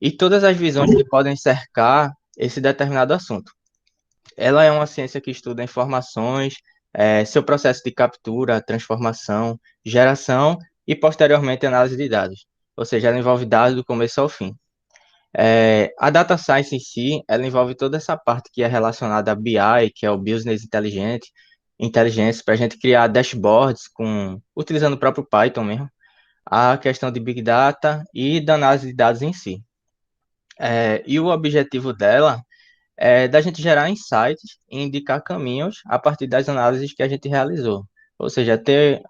e todas as visões que podem cercar esse determinado assunto. Ela é uma ciência que estuda informações, seu processo de captura, transformação, geração e, posteriormente, análise de dados. Ou seja, ela envolve dados do começo ao fim. A data science em si, ela envolve toda essa parte que é relacionada a BI, que é o Business Intelligence, para a gente criar dashboards utilizando o próprio Python mesmo, a questão de Big Data e da análise de dados em si. E o objetivo dela é da gente gerar insights e indicar caminhos a partir das análises que a gente realizou. Ou seja, ter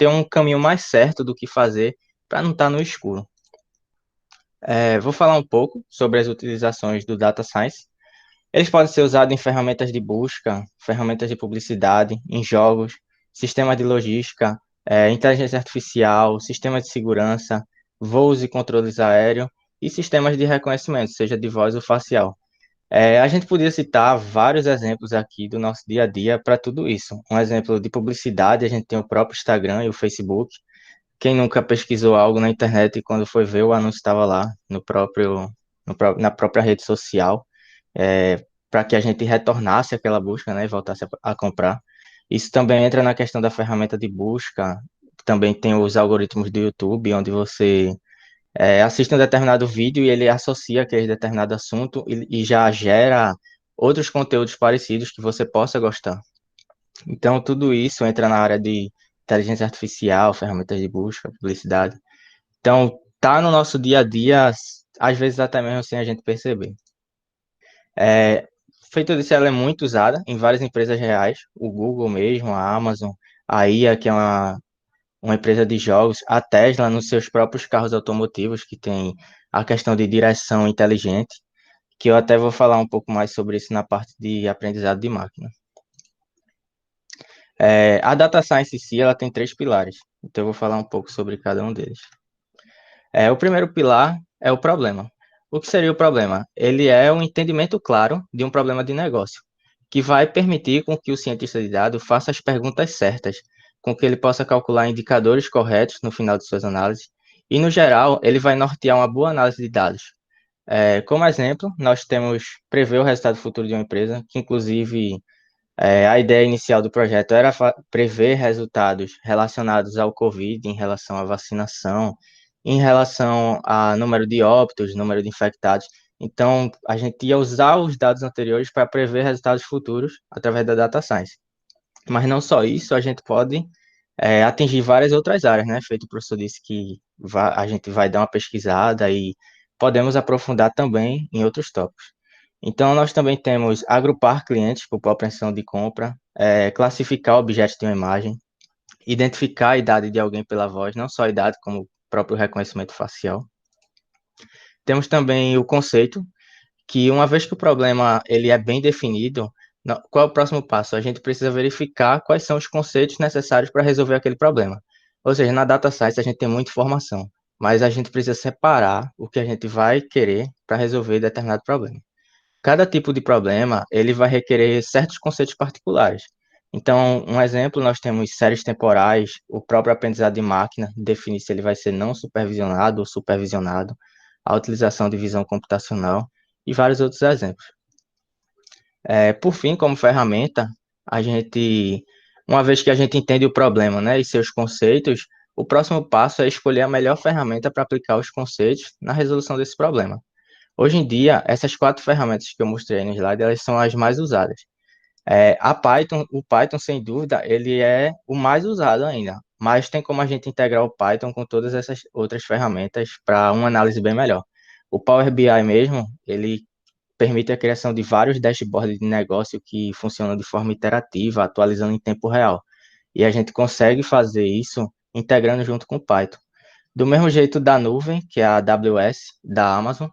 um caminho mais certo do que fazer para não estar no escuro. Vou falar um pouco sobre as utilizações do Data Science. Eles podem ser usados em ferramentas de busca, ferramentas de publicidade, em jogos, sistemas de logística, inteligência artificial, sistemas de segurança, voos e controles aéreos e sistemas de reconhecimento, seja de voz ou facial. A gente podia citar vários exemplos aqui do nosso dia a dia para tudo isso. Um exemplo de publicidade, a gente tem o próprio Instagram e o Facebook. Quem nunca pesquisou algo na internet e quando foi ver o anúncio estava lá na própria rede social, para que a gente retornasse àquela busca, né, e voltasse a comprar. Isso também entra na questão da ferramenta de busca. Também tem os algoritmos do YouTube, onde você assiste um determinado vídeo e ele associa aquele determinado assunto e já gera outros conteúdos parecidos que você possa gostar. Então, tudo isso entra na área de inteligência artificial, ferramentas de busca, publicidade. Então, tá no nosso dia a dia, às vezes até mesmo sem a gente perceber. É, Feito disso, ela é muito usada em várias empresas reais, o Google mesmo, a Amazon, a IA, que é uma empresa de jogos, a Tesla nos seus próprios carros automotivos, que tem a questão de direção inteligente, que eu até vou falar um pouco mais sobre isso na parte de aprendizado de máquina. A data science em si, ela tem três pilares, então eu vou falar um pouco sobre cada um deles. O primeiro pilar é o problema. O que seria o problema? Ele é um entendimento claro de um problema de negócio, que vai permitir com que o cientista de dados faça as perguntas certas, com que ele possa calcular indicadores corretos no final de suas análises, e, no geral, ele vai nortear uma boa análise de dados. Como exemplo, nós temos prever o resultado futuro de uma empresa, que, inclusive, a ideia inicial do projeto era prever resultados relacionados ao Covid, em relação à vacinação, em relação a número de óbitos, número de infectados. Então, a gente ia usar os dados anteriores para prever resultados futuros através da data science. Mas não só isso, a gente pode atingir várias outras áreas, né? Feito o professor disse que a gente vai dar uma pesquisada e podemos aprofundar também em outros tópicos. Então, nós também temos agrupar clientes por propensão de compra, classificar objetos de uma imagem, identificar a idade de alguém pela voz, não só a idade, como o próprio reconhecimento facial. Temos também o conceito, que uma vez que o problema ele é bem definido, qual é o próximo passo? A gente precisa verificar quais são os conceitos necessários para resolver aquele problema. Ou seja, na data science a gente tem muita informação, mas a gente precisa separar o que a gente vai querer para resolver determinado problema. Cada tipo de problema, ele vai requerer certos conceitos particulares. Então, um exemplo, nós temos séries temporais, o próprio aprendizado de máquina, definir se ele vai ser não supervisionado ou supervisionado, a utilização de visão computacional e vários outros exemplos. Por fim, como ferramenta, uma vez que a gente entende o problema, né, e seus conceitos, o próximo passo é escolher a melhor ferramenta para aplicar os conceitos na resolução desse problema. Hoje em dia, essas quatro ferramentas que eu mostrei aí no slide, elas são as mais usadas. O Python, sem dúvida, ele é o mais usado ainda, mas tem como a gente integrar o Python com todas essas outras ferramentas para uma análise bem melhor. O Power BI mesmo, ele permite a criação de vários dashboards de negócio que funcionam de forma interativa, atualizando em tempo real. E a gente consegue fazer isso integrando junto com o Python. Do mesmo jeito da nuvem, que é a AWS da Amazon,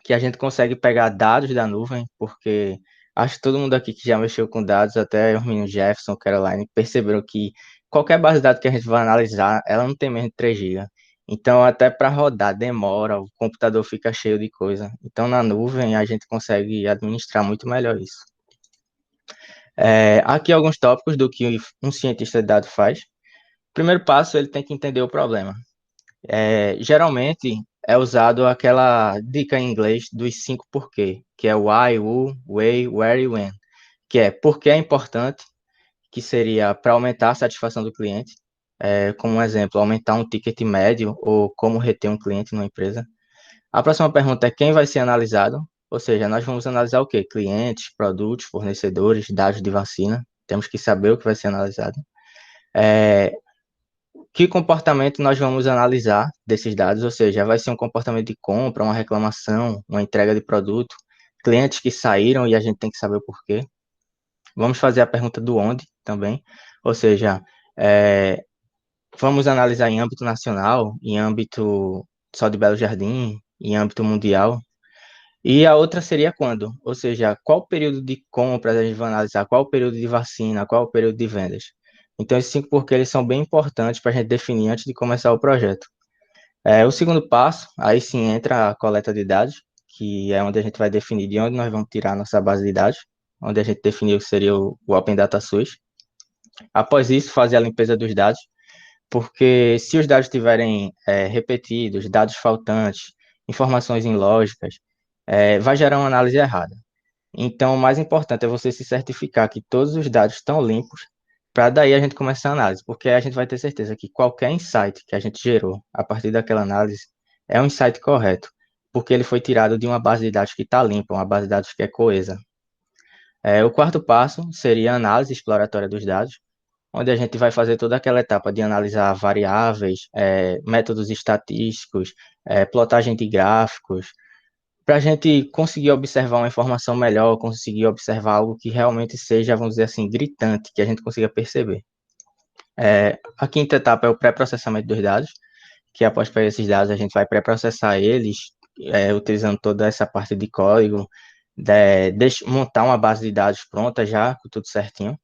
que a gente consegue pegar dados da nuvem, porque acho que todo mundo aqui que já mexeu com dados, até os meninos Jefferson, Caroline, perceberam que qualquer base de dados que a gente vai analisar, ela não tem menos de 3 GB. Então, até para rodar demora, o computador fica cheio de coisa. Então, na nuvem, a gente consegue administrar muito melhor isso. Aqui alguns tópicos do que um cientista de dados faz. Primeiro passo, ele tem que entender o problema. Geralmente, é usado aquela dica em inglês dos 5 porquê, que é why, who, way, where e when, que é por que é importante, que seria para aumentar a satisfação do cliente, como um exemplo, aumentar um ticket médio ou como reter um cliente numa empresa. A próxima pergunta é quem vai ser analisado, ou seja, nós vamos analisar o quê? Clientes, produtos, fornecedores, dados de vacina, temos que saber o que vai ser analisado. É, que comportamento nós vamos analisar desses dados, ou seja, vai ser um comportamento de compra, uma reclamação, uma entrega de produto, clientes que saíram e a gente tem que saber o porquê. Vamos fazer a pergunta do onde também, ou seja, é, vamos analisar em âmbito nacional, em âmbito só de Belo Jardim, em âmbito mundial. E a outra seria quando, ou seja, qual período de compras a gente vai analisar, qual o período de vacina, qual o período de vendas. Então, esses 5 porque eles são bem importantes para a gente definir antes de começar o projeto. O segundo passo, aí sim entra a coleta de dados, que é onde a gente vai definir de onde nós vamos tirar a nossa base de dados, onde a gente definiu que seria o Open Data Source. Após isso, fazer a limpeza dos dados, porque se os dados estiverem repetidos, dados faltantes, informações ilógicas, vai gerar uma análise errada. Então, o mais importante é você se certificar que todos os dados estão limpos, para daí a gente começar a análise, porque aí a gente vai ter certeza que qualquer insight que a gente gerou a partir daquela análise é um insight correto, porque ele foi tirado de uma base de dados que está limpa, uma base de dados que é coesa. O quarto passo seria a análise exploratória dos dados, onde a gente vai fazer toda aquela etapa de analisar variáveis, métodos estatísticos, plotagem de gráficos, para a gente conseguir observar uma informação melhor, conseguir observar algo que realmente seja, vamos dizer assim, gritante, que a gente consiga perceber. A quinta etapa é o pré-processamento dos dados, que após pegar esses dados a gente vai pré-processar eles, utilizando toda essa parte de código, montar uma base de dados pronta já, com tudo certinho.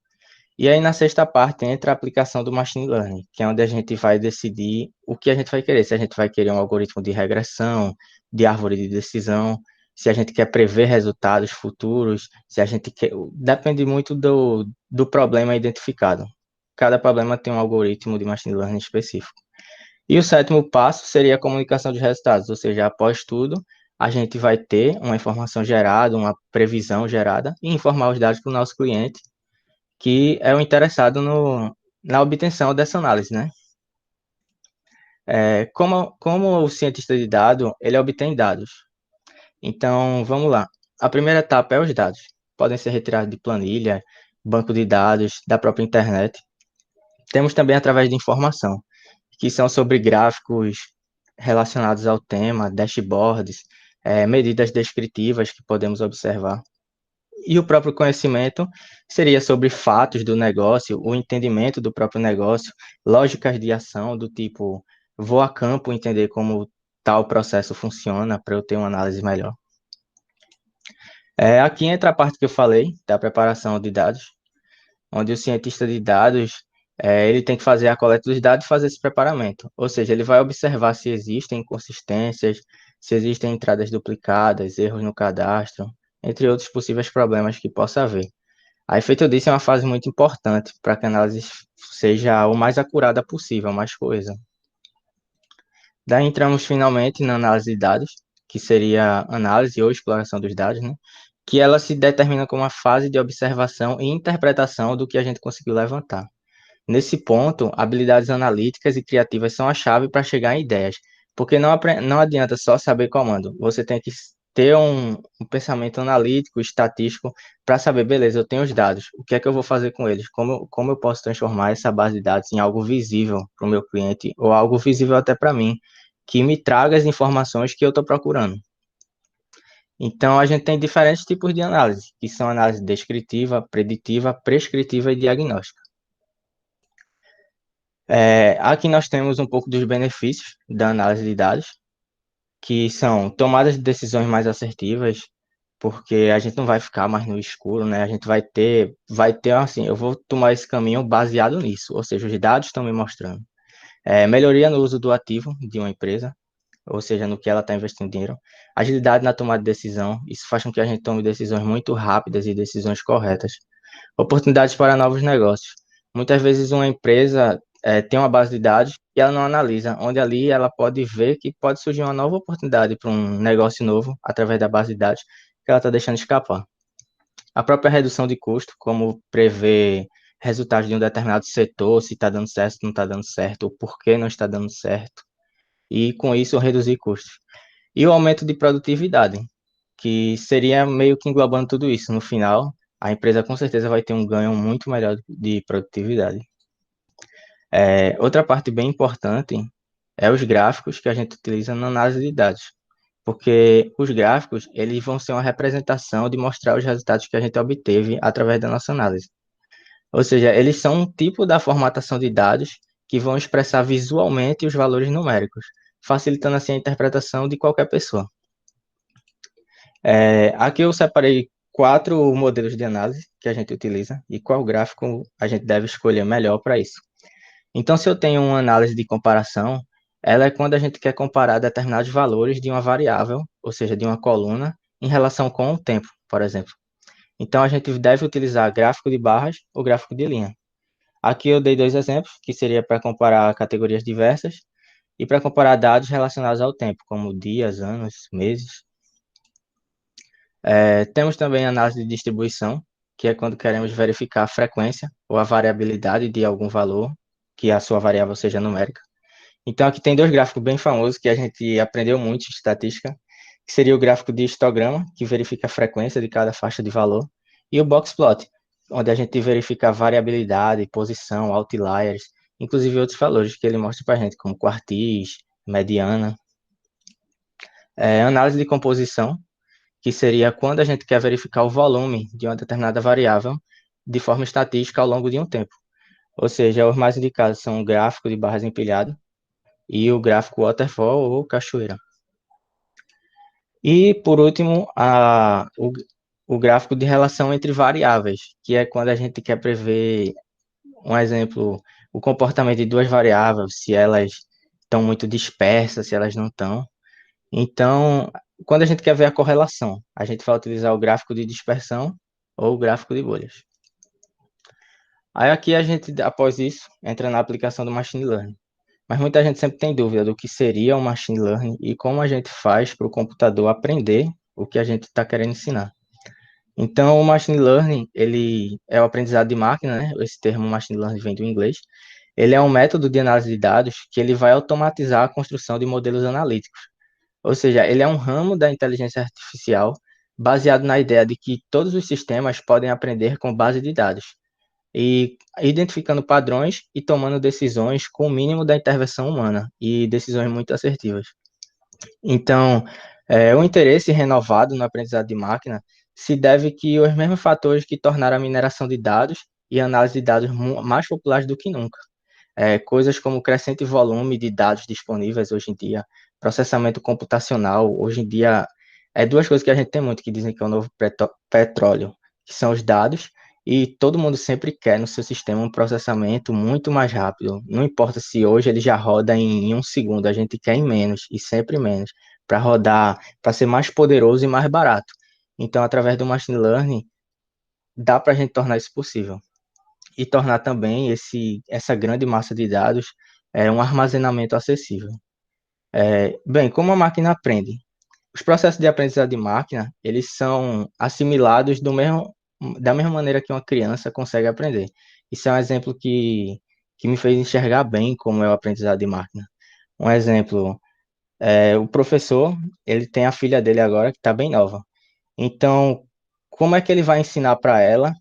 E aí, na sexta parte, entra a aplicação do Machine Learning, que é onde a gente vai decidir o que a gente vai querer. Se a gente vai querer um algoritmo de regressão, de árvore de decisão, se a gente quer prever resultados futuros, se a gente quer. Depende muito do problema identificado. Cada problema tem um algoritmo de Machine Learning específico. E o sétimo passo seria a comunicação de resultados, ou seja, após tudo, a gente vai ter uma informação gerada, uma previsão gerada, e informar os dados para o nosso cliente que é o interessado na obtenção dessa análise, né? Como o cientista de dados, ele obtém dados. Então, vamos lá. A primeira etapa é os dados. Podem ser retirados de planilha, banco de dados, da própria internet. Temos também através de informação, que são sobre gráficos relacionados ao tema, dashboards, medidas descritivas que podemos observar. E o próprio conhecimento seria sobre fatos do negócio, o entendimento do próprio negócio, lógicas de ação do tipo, vou a campo entender como tal processo funciona para eu ter uma análise melhor. Aqui entra a parte que eu falei, da preparação de dados, onde o cientista de dados, ele tem que fazer a coleta dos dados e fazer esse preparamento. Ou seja, ele vai observar se existem inconsistências, se existem entradas duplicadas, erros no cadastro, entre outros possíveis problemas que possa haver. A feito disso é uma fase muito importante para que a análise seja o mais acurada possível, mais coesa. Daí entramos finalmente na análise de dados, que seria análise ou exploração dos dados, né? Que ela se determina como uma fase de observação e interpretação do que a gente conseguiu levantar. Nesse ponto, habilidades analíticas e criativas são a chave para chegar em ideias, porque não adianta só saber comando, você tem que ter um pensamento analítico, estatístico, para saber, beleza, eu tenho os dados, o que é que eu vou fazer com eles? Como eu posso transformar essa base de dados em algo visível para o meu cliente, ou algo visível até para mim, que me traga as informações que eu estou procurando. Então, a gente tem diferentes tipos de análise, que são análise descritiva, preditiva, prescritiva e diagnóstica. Aqui nós temos um pouco dos benefícios da análise de dados, que são tomadas de decisões mais assertivas, porque a gente não vai ficar mais no escuro, né? A gente vai ter assim, eu vou tomar esse caminho baseado nisso, ou seja, os dados estão me mostrando. Melhoria no uso do ativo de uma empresa, ou seja, no que ela está investindo dinheiro. Agilidade na tomada de decisão, isso faz com que a gente tome decisões muito rápidas e decisões corretas. Oportunidades para novos negócios. Muitas vezes uma empresa tem uma base de dados e ela não analisa, onde ali ela pode ver que pode surgir uma nova oportunidade para um negócio novo através da base de dados que ela está deixando escapar. A própria redução de custo, como prever resultados de um determinado setor, se está dando certo, se não está dando certo, ou por que não está dando certo, e com isso reduzir custos. E o aumento de produtividade, que seria meio que englobando tudo isso. No final, a empresa com certeza vai ter um ganho muito melhor de produtividade. Outra parte bem importante é os gráficos que a gente utiliza na análise de dados, porque os gráficos eles vão ser uma representação de mostrar os resultados que a gente obteve através da nossa análise. Ou seja, eles são um tipo da formatação de dados que vão expressar visualmente os valores numéricos, facilitando assim a interpretação de qualquer pessoa. Aqui eu separei 4 modelos de análise que a gente utiliza e qual gráfico a gente deve escolher melhor para isso. Então, se eu tenho uma análise de comparação, ela é quando a gente quer comparar determinados valores de uma variável, ou seja, de uma coluna, em relação com o tempo, por exemplo. Então, a gente deve utilizar gráfico de barras ou gráfico de linha. Aqui eu dei 2 exemplos, que seria para comparar categorias diversas e para comparar dados relacionados ao tempo, como dias, anos, meses. Temos também análise de distribuição, que é quando queremos verificar a frequência ou a variabilidade de algum valor, que a sua variável seja numérica. Então, aqui tem 2 gráficos bem famosos que a gente aprendeu muito em estatística, que seria o gráfico de histograma, que verifica a frequência de cada faixa de valor, e o box plot, onde a gente verifica a variabilidade, posição, outliers, inclusive outros valores que ele mostra para a gente, como quartis, mediana. Análise de composição, que seria quando a gente quer verificar o volume de uma determinada variável de forma estatística ao longo de um tempo. Ou seja, os mais indicados são o gráfico de barras empilhado e o gráfico waterfall ou cachoeira. E, por último, o gráfico de relação entre variáveis, que é quando a gente quer prever, um exemplo, o comportamento de 2 variáveis, se elas estão muito dispersas, se elas não estão. Então, quando a gente quer ver a correlação, a gente vai utilizar o gráfico de dispersão ou o gráfico de bolhas. Aí aqui a gente, após isso, entra na aplicação do machine learning. Mas muita gente sempre tem dúvida do que seria o machine learning e como a gente faz para o computador aprender o que a gente está querendo ensinar. Então, o machine learning, ele é o aprendizado de máquina, né? Esse termo machine learning vem do inglês. Ele é um método de análise de dados que ele vai automatizar a construção de modelos analíticos. Ou seja, ele é um ramo da inteligência artificial baseado na ideia de que todos os sistemas podem aprender com base de dados e identificando padrões e tomando decisões com o mínimo da intervenção humana e decisões muito assertivas. Então, o interesse renovado no aprendizado de máquina se deve que os mesmos fatores que tornaram a mineração de dados e a análise de dados mais populares do que nunca. Coisas como o crescente volume de dados disponíveis hoje em dia, processamento computacional, hoje em dia, 2 coisas que a gente tem muito que dizem que é o novo petróleo, que são os dados, e todo mundo sempre quer no seu sistema um processamento muito mais rápido. Não importa se hoje ele já roda em 1 segundo, a gente quer em menos, e sempre menos, para rodar, para ser mais poderoso e mais barato. Então, através do machine learning, dá para a gente tornar isso possível e tornar também essa grande massa de dados um armazenamento acessível. Bem, como a máquina aprende? Os processos de aprendizado de máquina, eles são assimilados da mesma maneira que uma criança consegue aprender. Isso é um exemplo que me fez enxergar bem como é o aprendizado de máquina. Um exemplo, o professor, ele tem a filha dele agora que está bem nova. Então, como é que ele vai ensinar para ela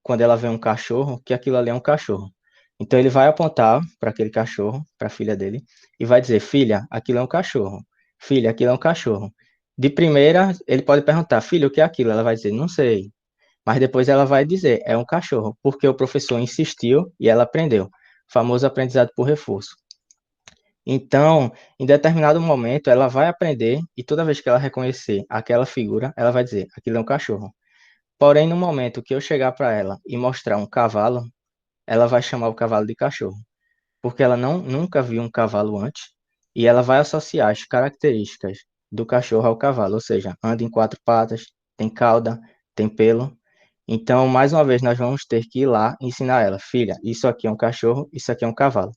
quando ela vê um cachorro, que aquilo ali é um cachorro? Então ele vai apontar para aquele cachorro, para a filha dele, e vai dizer: filha, aquilo é um cachorro. Filha, aquilo é um cachorro. De primeira, ele pode perguntar: filha, o que é aquilo? Ela vai dizer: não sei. Mas depois ela vai dizer: é um cachorro, porque o professor insistiu e ela aprendeu. Famoso aprendizado por reforço. Então, em determinado momento, ela vai aprender e toda vez que ela reconhecer aquela figura, ela vai dizer: aquilo é um cachorro. Porém, no momento que eu chegar para ela e mostrar um cavalo, ela vai chamar o cavalo de cachorro, porque ela nunca viu um cavalo antes e ela vai associar as características do cachorro ao cavalo, ou seja, anda em 4 patas, tem cauda, tem pelo. Então, mais uma vez, nós vamos ter que ir lá e ensinar ela: filha, isso aqui é um cachorro, isso aqui é um cavalo.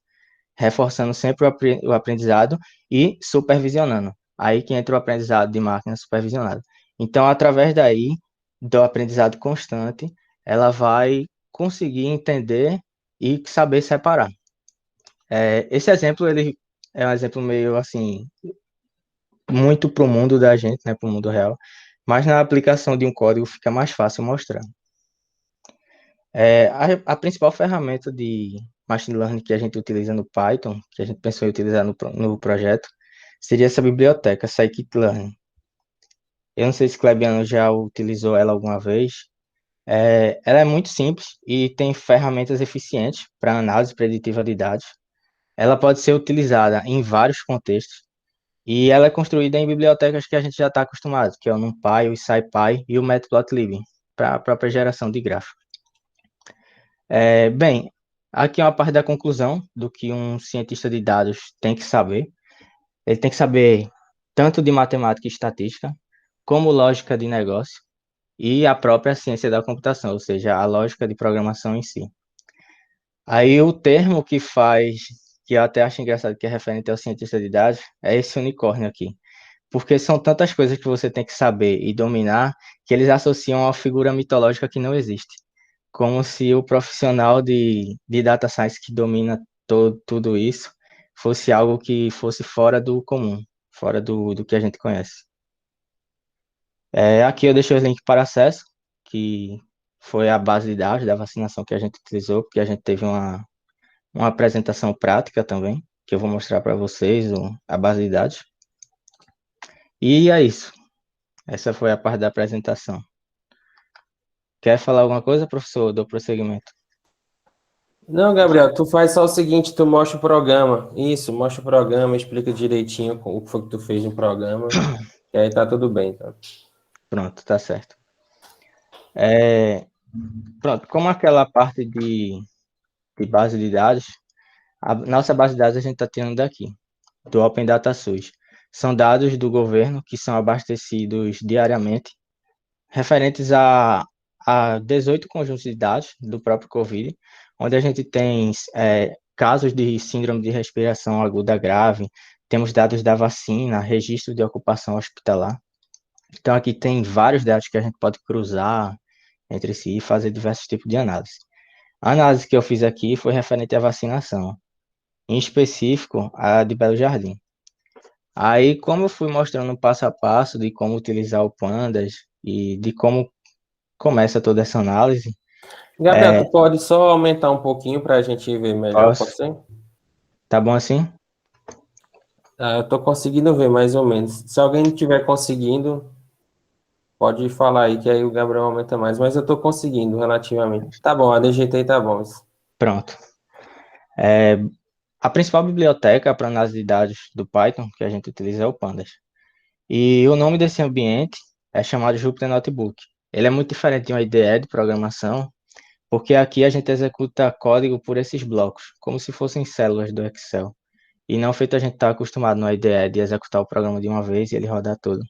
reforçando sempre o aprendizado e supervisionando. Aí que entra o aprendizado de máquina supervisionado. Então, através daí, do aprendizado constante, ela vai conseguir entender e saber separar. Esse exemplo, ele é um exemplo meio assim, muito para o mundo da gente, né, para o mundo real, mas na aplicação de um código fica mais fácil mostrar. A principal ferramenta de machine learning que a gente utiliza no Python, que a gente pensou em utilizar no projeto, seria essa biblioteca, Scikit-learn. Eu não sei se Clebiano já utilizou ela alguma vez. Ela é muito simples e tem ferramentas eficientes para análise preditiva de dados. Ela pode ser utilizada em vários contextos e ela é construída em bibliotecas que a gente já está acostumado, que é o NumPy, o SciPy e o Matplotlib, para a própria geração de gráficos. Bem, aqui é uma parte da conclusão do que um cientista de dados tem que saber. Ele tem que saber tanto de matemática e estatística, como lógica de negócio e a própria ciência da computação, ou seja, a lógica de programação em si. Aí o termo que faz, que eu até acho engraçado que é referente ao cientista de dados, é esse unicórnio aqui. Porque são tantas coisas que você tem que saber e dominar que eles associam a uma figura mitológica que não existe. Como se o profissional de data science que domina tudo isso fosse algo que fosse fora do comum, fora do que a gente conhece. Aqui eu deixei o link para acesso, que foi a base de dados da vacinação que a gente utilizou, porque a gente teve uma apresentação prática também, que eu vou mostrar para vocês, a base de dados. E é isso. Essa foi a parte da apresentação. Quer falar alguma coisa, professor? Do prosseguimento. Não, Gabriel, tu faz só o seguinte, tu mostra o programa. Isso, mostra o programa, explica direitinho o que foi que tu fez no programa, e aí tá tudo bem, tá? Pronto, tá certo. Pronto, como aquela parte de base de dados, a nossa base de dados a gente está tirando daqui, do Open Data Source. São dados do governo que são abastecidos diariamente, referentes a 18 conjuntos de dados do próprio Covid, onde a gente tem casos de síndrome de respiração aguda grave, temos dados da vacina, registro de ocupação hospitalar. Então, aqui tem vários dados que a gente pode cruzar entre si e fazer diversos tipos de análise. A análise que eu fiz aqui foi referente à vacinação, em específico a de Belo Jardim. Aí, como eu fui mostrando passo a passo de como utilizar o Pandas e de como começa toda essa análise, Gabriel, tu pode só aumentar um pouquinho para a gente ver melhor, pode posso, ser? tá bom assim? Ah, eu tô conseguindo ver mais ou menos. Se alguém não estiver conseguindo, pode falar aí que aí o Gabriel aumenta mais, mas eu tô conseguindo relativamente. Tá bom, a DGT tá bom. Pronto. A principal biblioteca para análise de dados do Python que a gente utiliza é o Pandas. E o nome desse ambiente é chamado Jupyter Notebook. Ele é muito diferente de uma IDE de programação, porque aqui a gente executa código por esses blocos, como se fossem células do Excel. E não feito a gente estar acostumado no IDE de executar o programa de uma vez e ele rodar todo.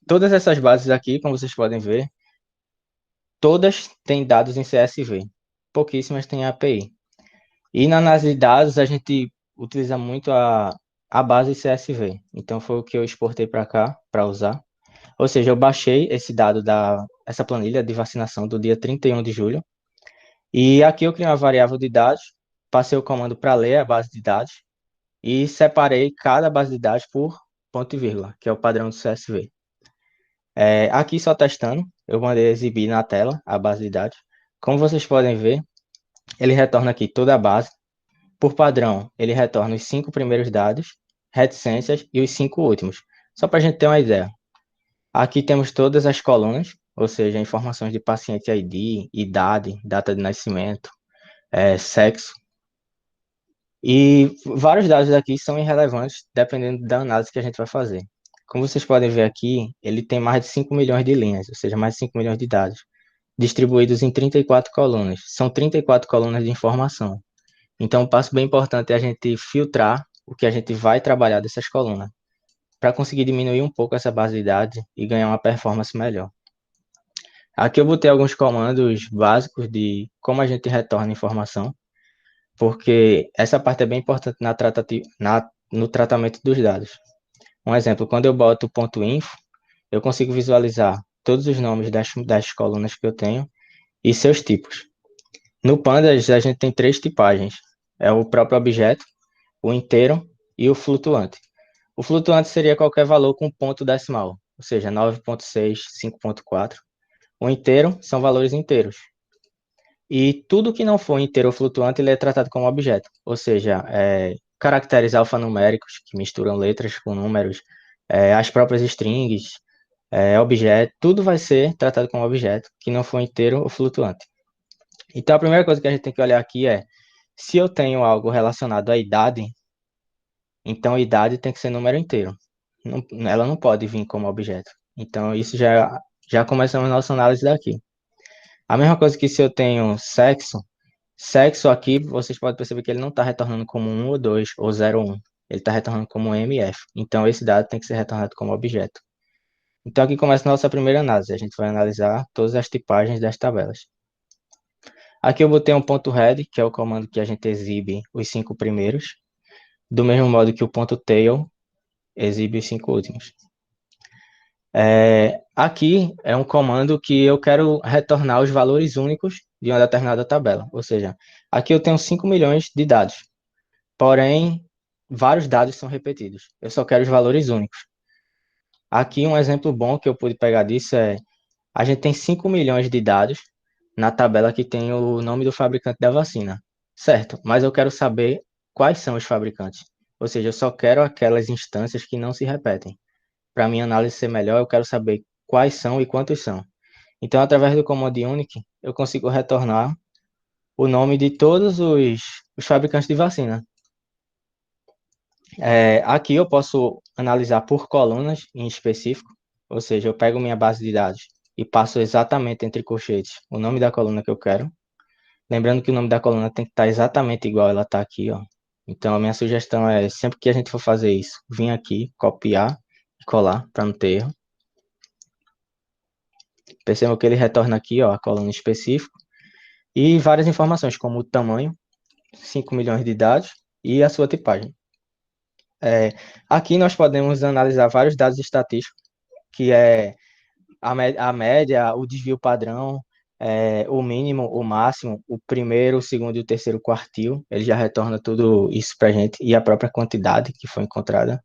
Todas essas bases aqui, como vocês podem ver, todas têm dados em CSV. Pouquíssimas têm API. E na análise de dados, a gente utiliza muito a base CSV. Então, foi o que eu exportei para cá, para usar. Ou seja, eu baixei esse dado essa planilha de vacinação do dia 31 de julho. E aqui eu criei uma variável de dados, passei o comando para ler a base de dados e separei cada base de dados por ponto e vírgula, que é o padrão do CSV. Aqui só testando, eu mandei exibir na tela a base de dados. Como vocês podem ver, ele retorna aqui toda a base. Por padrão, ele retorna os 5 primeiros dados, reticências e os 5 últimos. Só para a gente ter uma ideia. Aqui temos todas as colunas, ou seja, informações de paciente ID, idade, data de nascimento, sexo. E vários dados aqui são irrelevantes, dependendo da análise que a gente vai fazer. Como vocês podem ver aqui, ele tem mais de 5 milhões de linhas, ou seja, mais de 5 milhões de dados, distribuídos em 34 colunas. São 34 colunas de informação. Então, um passo bem importante é a gente filtrar o que a gente vai trabalhar dessas colunas, para conseguir diminuir um pouco essa base de dados e ganhar uma performance melhor. Aqui eu botei alguns comandos básicos de como a gente retorna informação. porque essa parte é bem importante no tratamento dos dados. Um exemplo, quando eu boto ponto .info, eu consigo visualizar todos os nomes das colunas que eu tenho e seus tipos. No Pandas, a gente tem três tipagens. É o próprio objeto, o inteiro e o flutuante. O flutuante seria qualquer valor com ponto decimal, ou seja, 9.6, 5.4. O inteiro são valores inteiros. E tudo que não for inteiro ou flutuante, ele é tratado como objeto, ou seja, caracteres alfanuméricos, que misturam letras com números, as próprias strings, objeto, tudo vai ser tratado como objeto, que não for inteiro ou flutuante. Então, a primeira coisa que a gente tem que olhar aqui é, se eu tenho algo relacionado à idade, então a idade tem que ser número inteiro. Ela não pode vir como objeto. Então, isso já começamos a nossa análise daqui. A mesma coisa que se eu tenho sexo, sexo aqui, vocês podem perceber que ele não está retornando como 1 ou 2 ou 0 ou 1. Ele está retornando como MF. Então, esse dado tem que ser retornado como objeto. Então, aqui começa a nossa primeira análise. A gente vai analisar todas as tipagens das tabelas. Aqui eu botei um ponto head, que é o comando que a gente exibe os 5 primeiros, do mesmo modo que o ponto tail exibe os 5 últimos. Aqui é um comando que eu quero retornar os valores únicos de uma determinada tabela. Ou seja, aqui eu tenho 5 milhões de dados, porém, vários dados são repetidos. Eu só quero os valores únicos. Aqui um exemplo bom que eu pude pegar disso é, a gente tem 5 milhões de dados na tabela que tem o nome do fabricante da vacina. Certo, mas eu quero saber quais são os fabricantes. Ou seja, eu só quero aquelas instâncias que não se repetem. Para minha análise ser melhor, eu quero saber quais são e quantos são. Então, através do comando unique, eu consigo retornar o nome de todos os fabricantes de vacina. Aqui eu posso analisar por colunas em específico, ou seja, eu pego minha base de dados e passo exatamente entre colchetes o nome da coluna que eu quero. Lembrando que o nome da coluna tem que estar exatamente igual ela está aqui, ó. Então, a minha sugestão é, sempre que a gente for fazer isso, vir aqui, copiar e colar para não ter erro. Percebam que ele retorna aqui, ó, a coluna específica e várias informações, como o tamanho, 5 milhões de dados e a sua tipagem. Aqui nós podemos analisar vários dados estatísticos, que é a média, o desvio padrão, o mínimo, o máximo, o primeiro, o segundo e o terceiro quartil. Ele já retorna tudo isso para a gente e a própria quantidade que foi encontrada.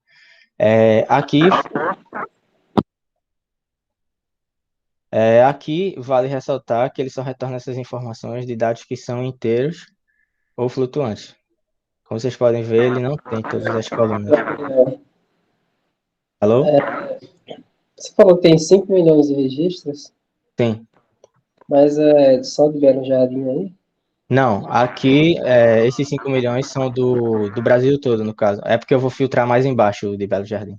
Aqui vale ressaltar que ele só retorna essas informações de dados que são inteiros ou flutuantes. Como vocês podem ver, ele não tem todas as colunas. Alô? Você falou que tem 5 milhões de registros, Sim. mas é só de Belo Jardim aí? Não, aqui esses 5 milhões são do Brasil todo, no caso. É porque eu vou filtrar mais embaixo o de Belo Jardim.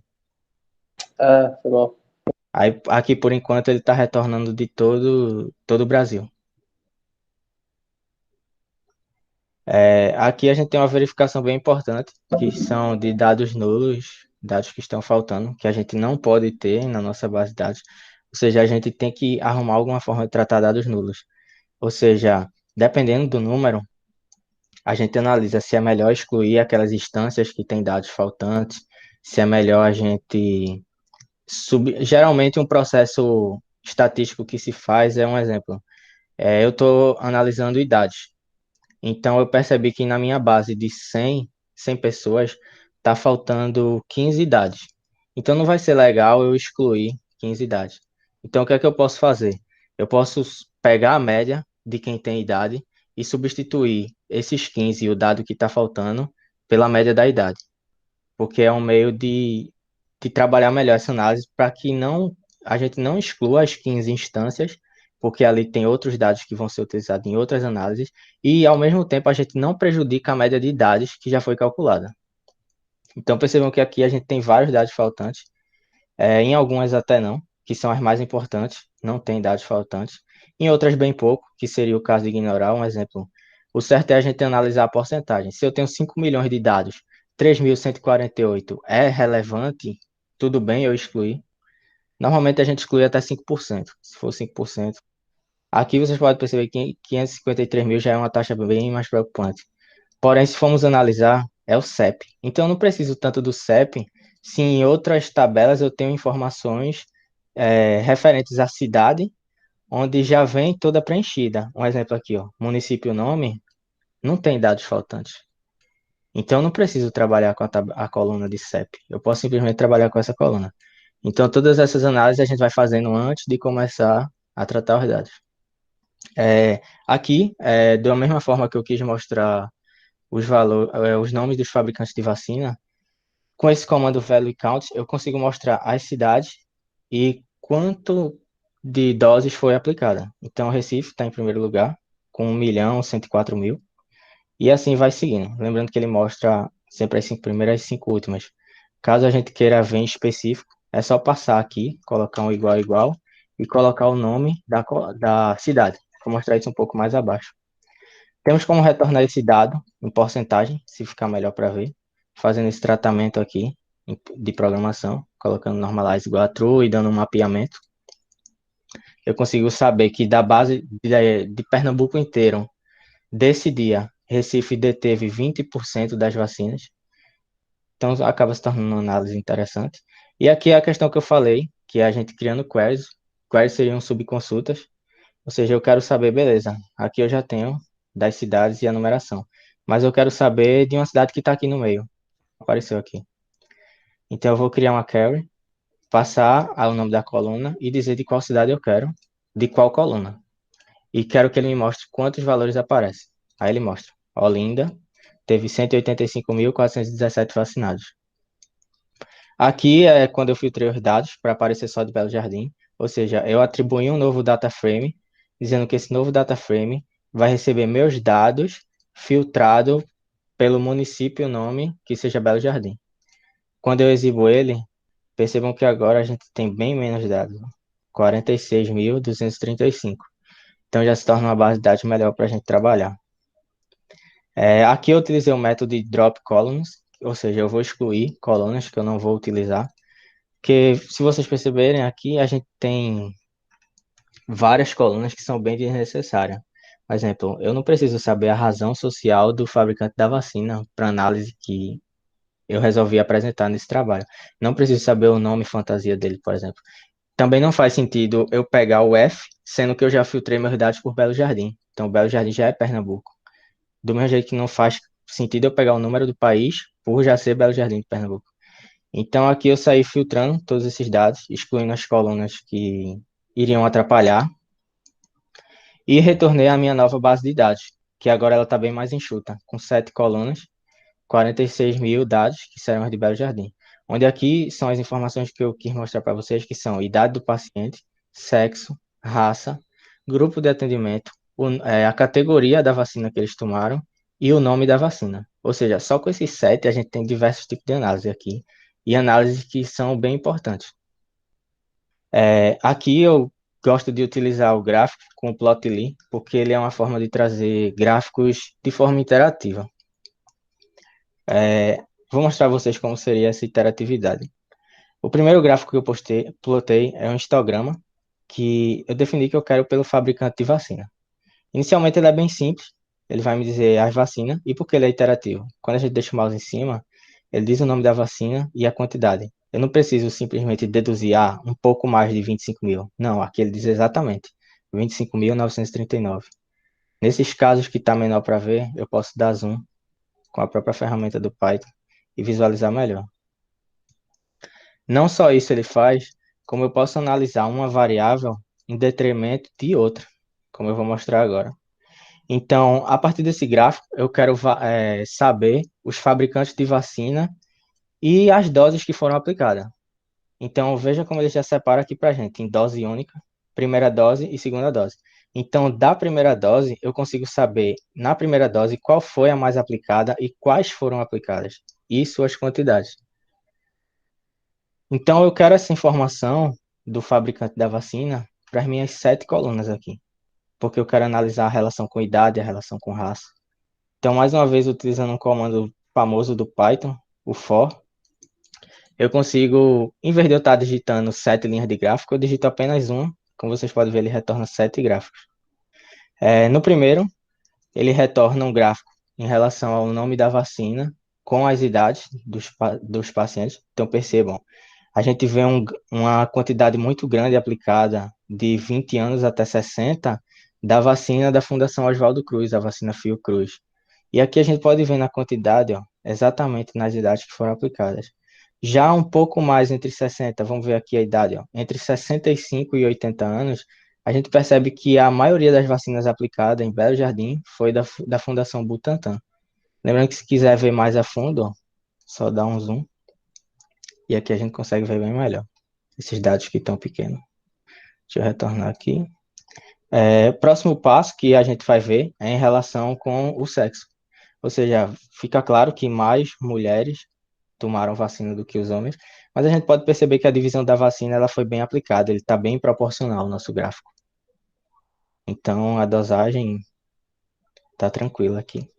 Ah, foi mal. Aí, aqui, por enquanto, ele está retornando de todo o Brasil. Aqui a gente tem uma verificação bem importante, que são de dados nulos, dados que estão faltando, que a gente não pode ter na nossa base de dados. Ou seja, a gente tem que arrumar alguma forma de tratar dados nulos. Ou seja, dependendo do número, a gente analisa se é melhor excluir aquelas instâncias que têm dados faltantes, se é melhor a gente geralmente um processo estatístico que se faz é um exemplo. Eu estou analisando idades. Então eu percebi que na minha base de 100 pessoas está faltando 15 idades. Então não vai ser legal eu excluir 15 idades. Então o que é que eu posso fazer? Eu posso pegar a média de quem tem idade e substituir esses 15 e o dado que está faltando pela média da idade. Porque é um meio de trabalhar melhor essa análise para que a gente não exclua as 15 instâncias, porque ali tem outros dados que vão ser utilizados em outras análises, e ao mesmo tempo a gente não prejudica a média de dados que já foi calculada. Então percebam que aqui a gente tem vários dados faltantes, em algumas até não, que são as mais importantes, não tem dados faltantes, em outras bem pouco, que seria o caso de ignorar, um exemplo. O certo é a gente analisar a porcentagem. Se eu tenho 5 milhões de dados, 3.148 é relevante, tudo bem eu excluir. Normalmente a gente exclui até 5%, se for 5%. Aqui vocês podem perceber que 553 mil já é uma taxa bem mais preocupante. Porém, se formos analisar, é o CEP. Então, eu não preciso tanto do CEP, se em outras tabelas eu tenho informações referentes à cidade, onde já vem toda preenchida. Um exemplo aqui, ó, município nome, não tem dados faltantes. Então, eu não preciso trabalhar com a coluna de CEP. Eu posso simplesmente trabalhar com essa coluna. Então, todas essas análises a gente vai fazendo antes de começar a tratar os dados. Aqui, da mesma forma que eu quis mostrar os nomes dos fabricantes de vacina, com esse comando value count, eu consigo mostrar as cidades e quanto de doses foi aplicada. Então, Recife está em primeiro lugar, com 1.104.000, e assim vai seguindo. Lembrando que ele mostra sempre as 5 primeiras e 5 últimas. Caso a gente queira ver em específico, é só passar aqui, colocar um igual igual e colocar o nome da cidade. Vou mostrar isso um pouco mais abaixo. Temos como retornar esse dado em porcentagem, se ficar melhor para ver, fazendo esse tratamento aqui de programação, colocando normalize igual a true e dando um mapeamento. Eu consigo saber que da base de Pernambuco inteiro, desse dia, Recife deteve 20% das vacinas. Então, acaba se tornando uma análise interessante. E aqui é a questão que eu falei, que é a gente criando queries. Queries seriam subconsultas. Ou seja, eu quero saber, beleza, aqui eu já tenho das cidades e a numeração. Mas eu quero saber de uma cidade que está aqui no meio. Apareceu aqui. Então, eu vou criar uma query, passar o nome da coluna e dizer de qual cidade eu quero, de qual coluna. E quero que ele me mostre quantos valores aparecem. Aí ele mostra. Olinda teve 185.417 vacinados. Aqui é quando eu filtrei os dados para aparecer só de Belo Jardim. Ou seja, eu atribuí um novo data frame, dizendo que esse novo data frame vai receber meus dados filtrado pelo município nome que seja Belo Jardim. Quando eu exibo ele, percebam que agora a gente tem bem menos dados, 46.235. Então já se torna uma base de dados melhor para a gente trabalhar. Aqui eu utilizei o método de drop columns, ou seja, eu vou excluir colunas que eu não vou utilizar, porque se vocês perceberem aqui, a gente tem várias colunas que são bem desnecessárias. Por exemplo, eu não preciso saber a razão social do fabricante da vacina para análise que eu resolvi apresentar nesse trabalho. Não preciso saber o nome fantasia dele, por exemplo. Também não faz sentido eu pegar o F, sendo que eu já filtrei meus dados por Belo Jardim. Então, Belo Jardim já é Pernambuco. Do mesmo jeito que não faz sentido eu pegar o número do país por já ser Belo Jardim de Pernambuco. Então, aqui eu saí filtrando todos esses dados, excluindo as colunas que iriam atrapalhar, e retornei à minha nova base de dados, que agora ela está bem mais enxuta, com 7 colunas, 46.000 dados, que serão as de Belo Jardim. Onde aqui são as informações que eu quis mostrar para vocês, que são idade do paciente, sexo, raça, grupo de atendimento, a categoria da vacina que eles tomaram e o nome da vacina. Ou seja, só com esses 7 a gente tem diversos tipos de análise aqui, e análises que são bem importantes. Aqui eu gosto de utilizar o gráfico com o Plotly, porque ele é uma forma de trazer gráficos de forma interativa. Vou mostrar a vocês como seria essa interatividade. O primeiro gráfico que eu plotei é um histograma, que eu defini que eu quero pelo fabricante de vacina. Inicialmente ele é bem simples, ele vai me dizer as vacinas e por que ele é iterativo. Quando a gente deixa o mouse em cima, ele diz o nome da vacina e a quantidade. Eu não preciso simplesmente deduzir um pouco mais de 25.000. Não, aqui ele diz exatamente 25.939. Nesses casos que está menor para ver, eu posso dar zoom com a própria ferramenta do Python e visualizar melhor. Não só isso ele faz, como eu posso analisar uma variável em detrimento de outra, como eu vou mostrar agora. Então, a partir desse gráfico, eu quero saber os fabricantes de vacina e as doses que foram aplicadas. Então, veja como ele já separa aqui para a gente, em dose única, primeira dose e segunda dose. Então, da primeira dose, eu consigo saber, na primeira dose, qual foi a mais aplicada e quais foram aplicadas, e suas quantidades. Então, eu quero essa informação do fabricante da vacina para as minhas 7 colunas aqui, porque eu quero analisar a relação com idade, a relação com raça. Então, mais uma vez, utilizando um comando famoso do Python, o for, eu consigo, em vez de eu estar digitando 7 linhas de gráfico, eu digito apenas uma. Como vocês podem ver, ele retorna 7 gráficos. No primeiro, ele retorna um gráfico em relação ao nome da vacina com as idades dos pacientes. Então, percebam, a gente vê uma quantidade muito grande aplicada de 20 anos até 60 da vacina da Fundação Oswaldo Cruz, a vacina Fiocruz. E aqui a gente pode ver na quantidade, ó, exatamente nas idades que foram aplicadas. Já um pouco mais entre 60, vamos ver aqui a idade, ó, entre 65 e 80 anos, a gente percebe que a maioria das vacinas aplicadas em Belo Jardim foi da Fundação Butantan. Lembrando que se quiser ver mais a fundo, ó, só dá um zoom, e aqui a gente consegue ver bem melhor esses dados que estão pequenos. Deixa eu retornar aqui. Próximo passo que a gente vai ver é em relação com o sexo. Ou seja, fica claro que mais mulheres tomaram vacina do que os homens, mas a gente pode perceber que a divisão da vacina ela foi bem aplicada, ele está bem proporcional no nosso gráfico. Então, a dosagem está tranquila aqui.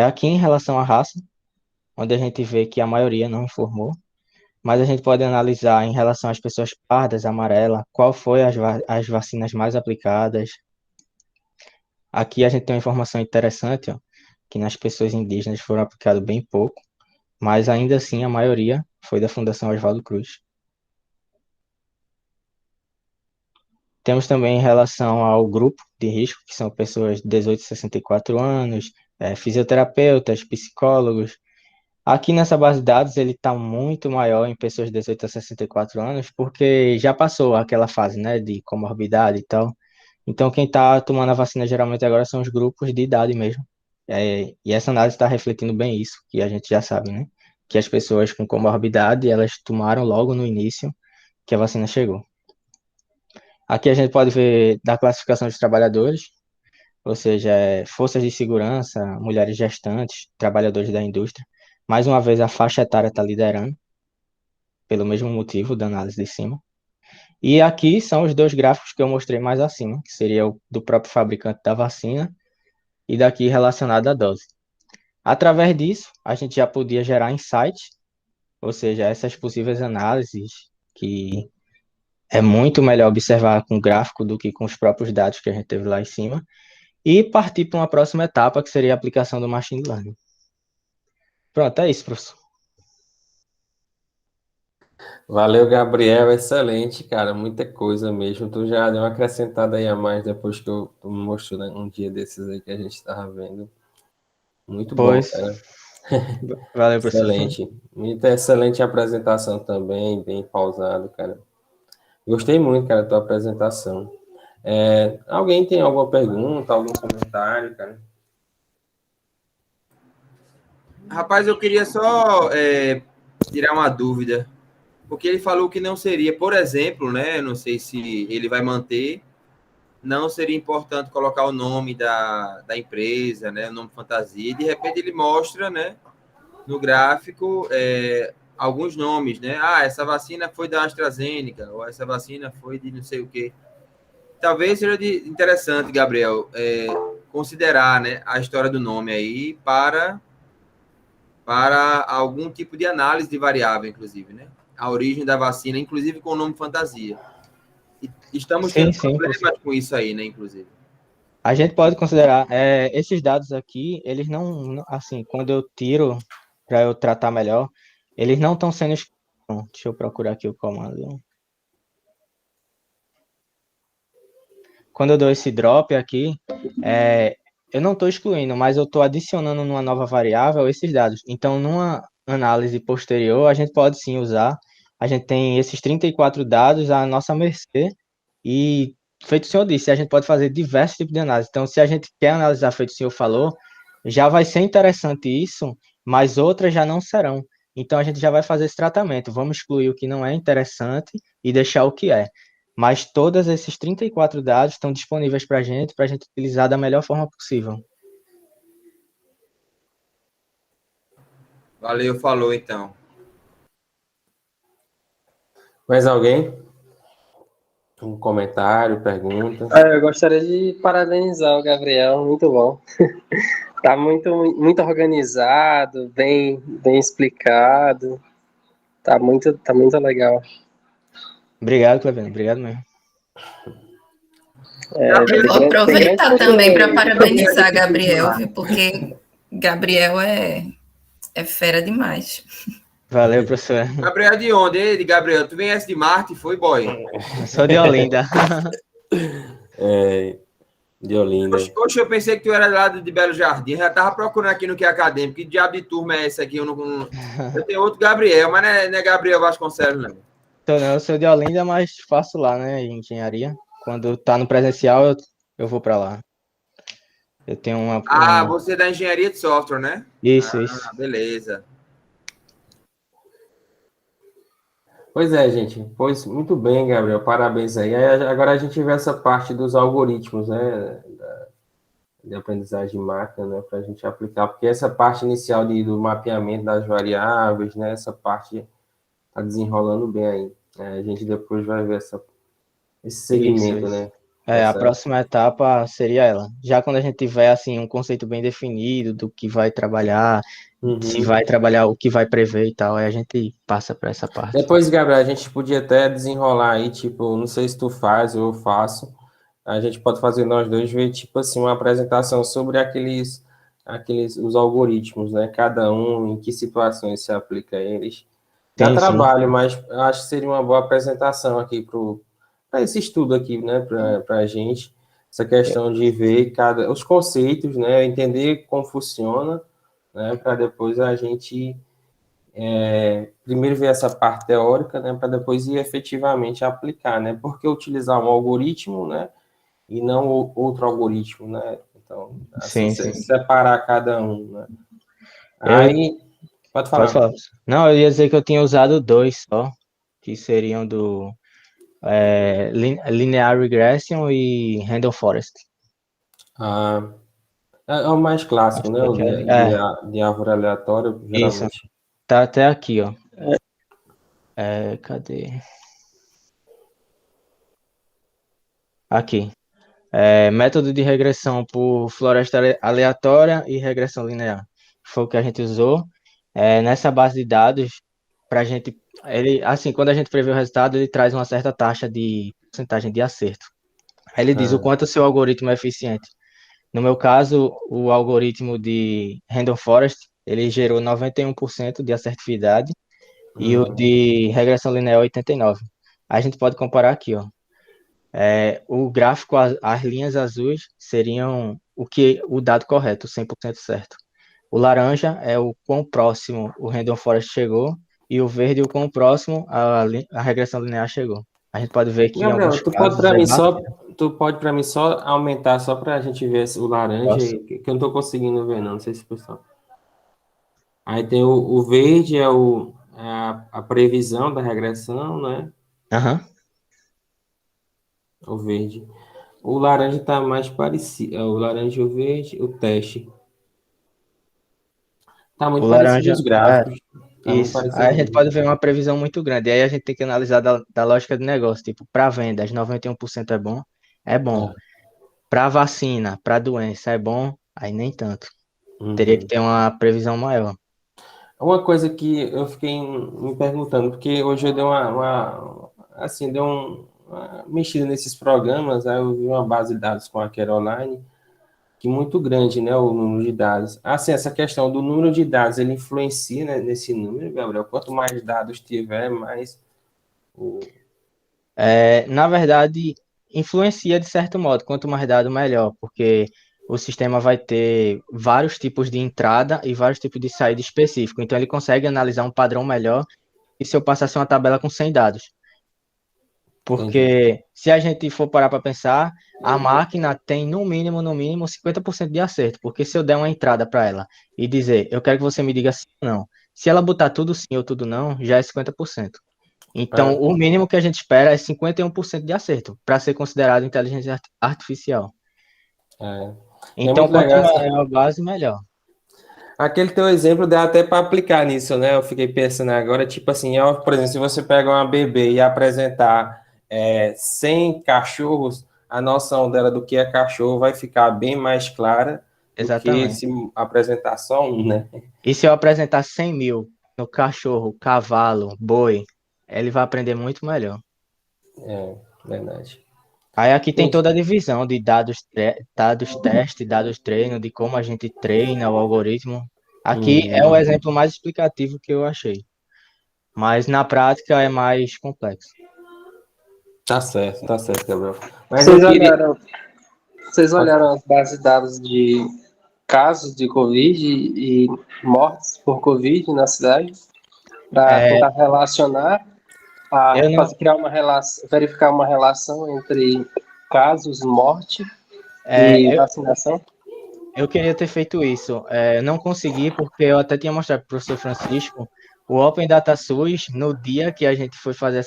Aqui em relação à raça, onde a gente vê que a maioria não informou, mas a gente pode analisar em relação às pessoas pardas, amarela, qual foi as vacinas mais aplicadas. Aqui a gente tem uma informação interessante, ó, que nas pessoas indígenas foram aplicados bem pouco, mas ainda assim a maioria foi da Fundação Oswaldo Cruz. Temos também em relação ao grupo de risco, que são pessoas de 18 a 64 anos, fisioterapeutas, psicólogos. Aqui nessa base de dados ele está muito maior em pessoas de 18 a 64 anos, porque já passou aquela fase, né, de comorbidade e tal. Então quem está tomando a vacina geralmente agora são os grupos de idade mesmo. E essa análise está refletindo bem isso, que a gente já sabe, né? Que as pessoas com comorbidade, elas tomaram logo no início que a vacina chegou. Aqui a gente pode ver da classificação dos trabalhadores, ou seja, forças de segurança, mulheres gestantes, trabalhadores da indústria. Mais uma vez, a faixa etária está liderando, pelo mesmo motivo da análise de cima. E aqui são os dois gráficos que eu mostrei mais acima, que seria o do próprio fabricante da vacina e daqui relacionado à dose. Através disso, a gente já podia gerar insights, ou seja, essas possíveis análises que é muito melhor observar com gráfico do que com os próprios dados que a gente teve lá em cima, e partir para uma próxima etapa, que seria a aplicação do Machine Learning. Pronto, é isso, professor. Valeu, Gabriel. Excelente, cara. Muita coisa mesmo. Tu já deu uma acrescentada aí a mais depois que tu me mostrou, né, um dia desses aí que a gente estava vendo. Muito bom, Pois, cara. valeu, professor. Excelente. Muito excelente apresentação também, bem pausado, cara. Gostei muito, cara, da tua apresentação. Alguém tem alguma pergunta, algum comentário, cara? Rapaz, eu queria só tirar uma dúvida, porque ele falou que não seria, por exemplo, né? Não sei se ele vai manter, não seria importante colocar o nome da empresa, né? O nome fantasia, e de repente ele mostra, né? No gráfico, alguns nomes, né? Ah, essa vacina foi da AstraZeneca, ou essa vacina foi de não sei o quê. Talvez seja interessante, Gabriel, considerar, né, a história do nome aí para algum tipo de análise de variável, inclusive, né? A origem da vacina, inclusive com o nome fantasia. E estamos tendo Sim, professor. problemas com isso aí, né, inclusive. A gente pode considerar, esses dados aqui, eles não, assim, quando eu tiro para eu tratar melhor, eles não estão sendo escritos. Deixa eu procurar aqui o comando. Quando eu dou esse drop aqui, eu não estou excluindo, mas eu estou adicionando numa nova variável esses dados. Então, numa análise posterior, a gente pode sim usar. A gente tem esses 34 dados à nossa mercê e, feito o senhor disse, a gente pode fazer diversos tipos de análise. Então, se a gente quer analisar, feito o senhor falou, já vai ser interessante isso, mas outras já não serão. Então, a gente já vai fazer esse tratamento. Vamos excluir o que não é interessante e deixar o que é. Mas todos esses 34 dados estão disponíveis para a gente utilizar da melhor forma possível. Valeu, falou então. Mais alguém? Um comentário, pergunta? Eu gostaria de parabenizar o Gabriel, muito bom. Tá muito organizado, bem explicado. Tá muito legal. Obrigado, Clevendo. Obrigado mesmo. Tem Vou grande aproveitar futuro também para aí. parabenizar Gabriel, viu? Porque Gabriel é fera demais. Valeu, professor. Gabriel de onde? Ele, Gabriel, tu viesse de Marte, foi, boy? Eu sou de Olinda. De Olinda. Oxe, eu pensei que tu era lá de Belo Jardim. Eu já tava procurando aqui no que é acadêmico. Que diabo de turma é essa aqui? Eu tenho outro Gabriel, mas não é Gabriel Vasconcelos, não. Então, eu sou de Olinda, mas faço lá, né, engenharia. Quando tá no presencial, eu vou para lá. Eu tenho Ah, você é da engenharia de software, né? Isso. Beleza. Pois é, gente. Pois muito bem, Gabriel. Parabéns aí. Agora a gente vê essa parte dos algoritmos, né? De aprendizagem de máquina, né? Para a gente aplicar. Porque essa parte inicial do mapeamento das variáveis, né? Essa parte está desenrolando bem aí. A gente depois vai ver esse segmento, Isso. né? A próxima etapa seria ela. Já quando a gente tiver assim um conceito bem definido do que vai trabalhar, se vai trabalhar, o que vai prever e tal, aí a gente passa para essa parte. Depois, Gabriel, a gente podia até desenrolar aí, tipo, não sei se tu faz ou eu faço, a gente pode fazer nós dois, ver, tipo assim, uma apresentação sobre os algoritmos, né? Cada um, em que situações se aplica a eles. Dá Sim. trabalho, mas acho que seria uma boa apresentação aqui para esse estudo aqui, né? Para a gente, essa questão de ver os conceitos, né? Entender como funciona, né? Para depois a gente primeiro ver essa parte teórica, né, para depois ir efetivamente aplicar, né? Porque utilizar um algoritmo, né, e não outro algoritmo, né? Então, assim, Sim. separar cada um, né? Eu, Aí, pode falar. Não, eu ia dizer que eu tinha usado 2 só, que seriam do Linear Regression e Random Forest. É o mais clássico, né? O de árvore aleatória, Isso. geralmente. Tá até aqui, ó. Cadê? Aqui. Método de regressão por floresta aleatória e regressão linear. Foi o que a gente usou. Nessa base de dados, para gente, assim, quando a gente prevê o resultado, ele traz uma certa taxa de porcentagem de acerto. Aí ele diz o quanto o seu algoritmo é eficiente. No meu caso, o algoritmo de Random Forest, ele gerou 91% de assertividade e o de regressão linear 89%. A gente pode comparar aqui, ó. O gráfico, as linhas azuis seriam o dado correto, 100% certo. O laranja é o quão próximo o Random Forest chegou e o verde o quão próximo a regressão linear chegou. A gente pode ver que em alguns Gabriel, casos tu pode para mim só aumentar só para a gente ver o laranja, que eu não estou conseguindo ver, não sei se o pessoal. Aí tem o verde, a previsão da regressão, né? O verde. O laranja está mais parecido. O laranja e o verde, o teste. Está muito o parecido laranja, os gráficos. Tá muito isso. parecido Aí a gente mesmo. pode ver uma previsão muito grande. Aí a gente tem que analisar da lógica do negócio. Tipo, para vendas, 91% é bom? É bom. Para vacina, para doença, é bom? Aí nem tanto. Teria que ter uma previsão maior. Uma coisa que eu fiquei me perguntando, porque hoje eu dei uma mexida nesses programas, aí eu vi uma base de dados com a Caroline, que muito grande, né, o número de dados. Assim, essa questão do número de dados, ele influencia, né, nesse número, Gabriel? Quanto mais dados tiver, mais... Na verdade, influencia de certo modo. Quanto mais dado, melhor, porque o sistema vai ter vários tipos de entrada e vários tipos de saída específico. Então, ele consegue analisar um padrão melhor e se eu passasse uma tabela com 100 dados. Porque se a gente for parar para pensar, a máquina tem no mínimo 50% de acerto. Porque se eu der uma entrada para ela e dizer, eu quero que você me diga sim ou não. Se ela botar tudo sim ou tudo não, já é 50%. Então, o mínimo que a gente espera é 51% de acerto para ser considerado inteligência artificial. Então, muito quanto legal maior a base, melhor. Aquele teu exemplo dá até para aplicar nisso, né? Eu fiquei pensando agora, tipo assim, por exemplo, se você pega uma bebê e apresentar 100 cachorros, a noção dela do que é cachorro vai ficar bem mais clara do que Exatamente. se apresentar só um, né? E se eu apresentar 100 mil no cachorro, cavalo, boi, ele vai aprender muito melhor. Verdade. Aí aqui tem Isso. toda a divisão de dados teste, dados treino, de como a gente treina o algoritmo. Aqui é o exemplo mais explicativo que eu achei, mas na prática é mais complexo. Tá certo, Gabriel. Mas eu Vocês queria. olharam, vocês olharam as bases de dados de casos de Covid e mortes por Covid na cidade para É, tentar relacionar, eu não, criar uma relação, verificar uma relação entre casos, morte e é, vacinação? eu queria ter feito isso. Eu não consegui porque eu até tinha mostrado para o professor Francisco o Open Data SUS no dia que a gente foi fazer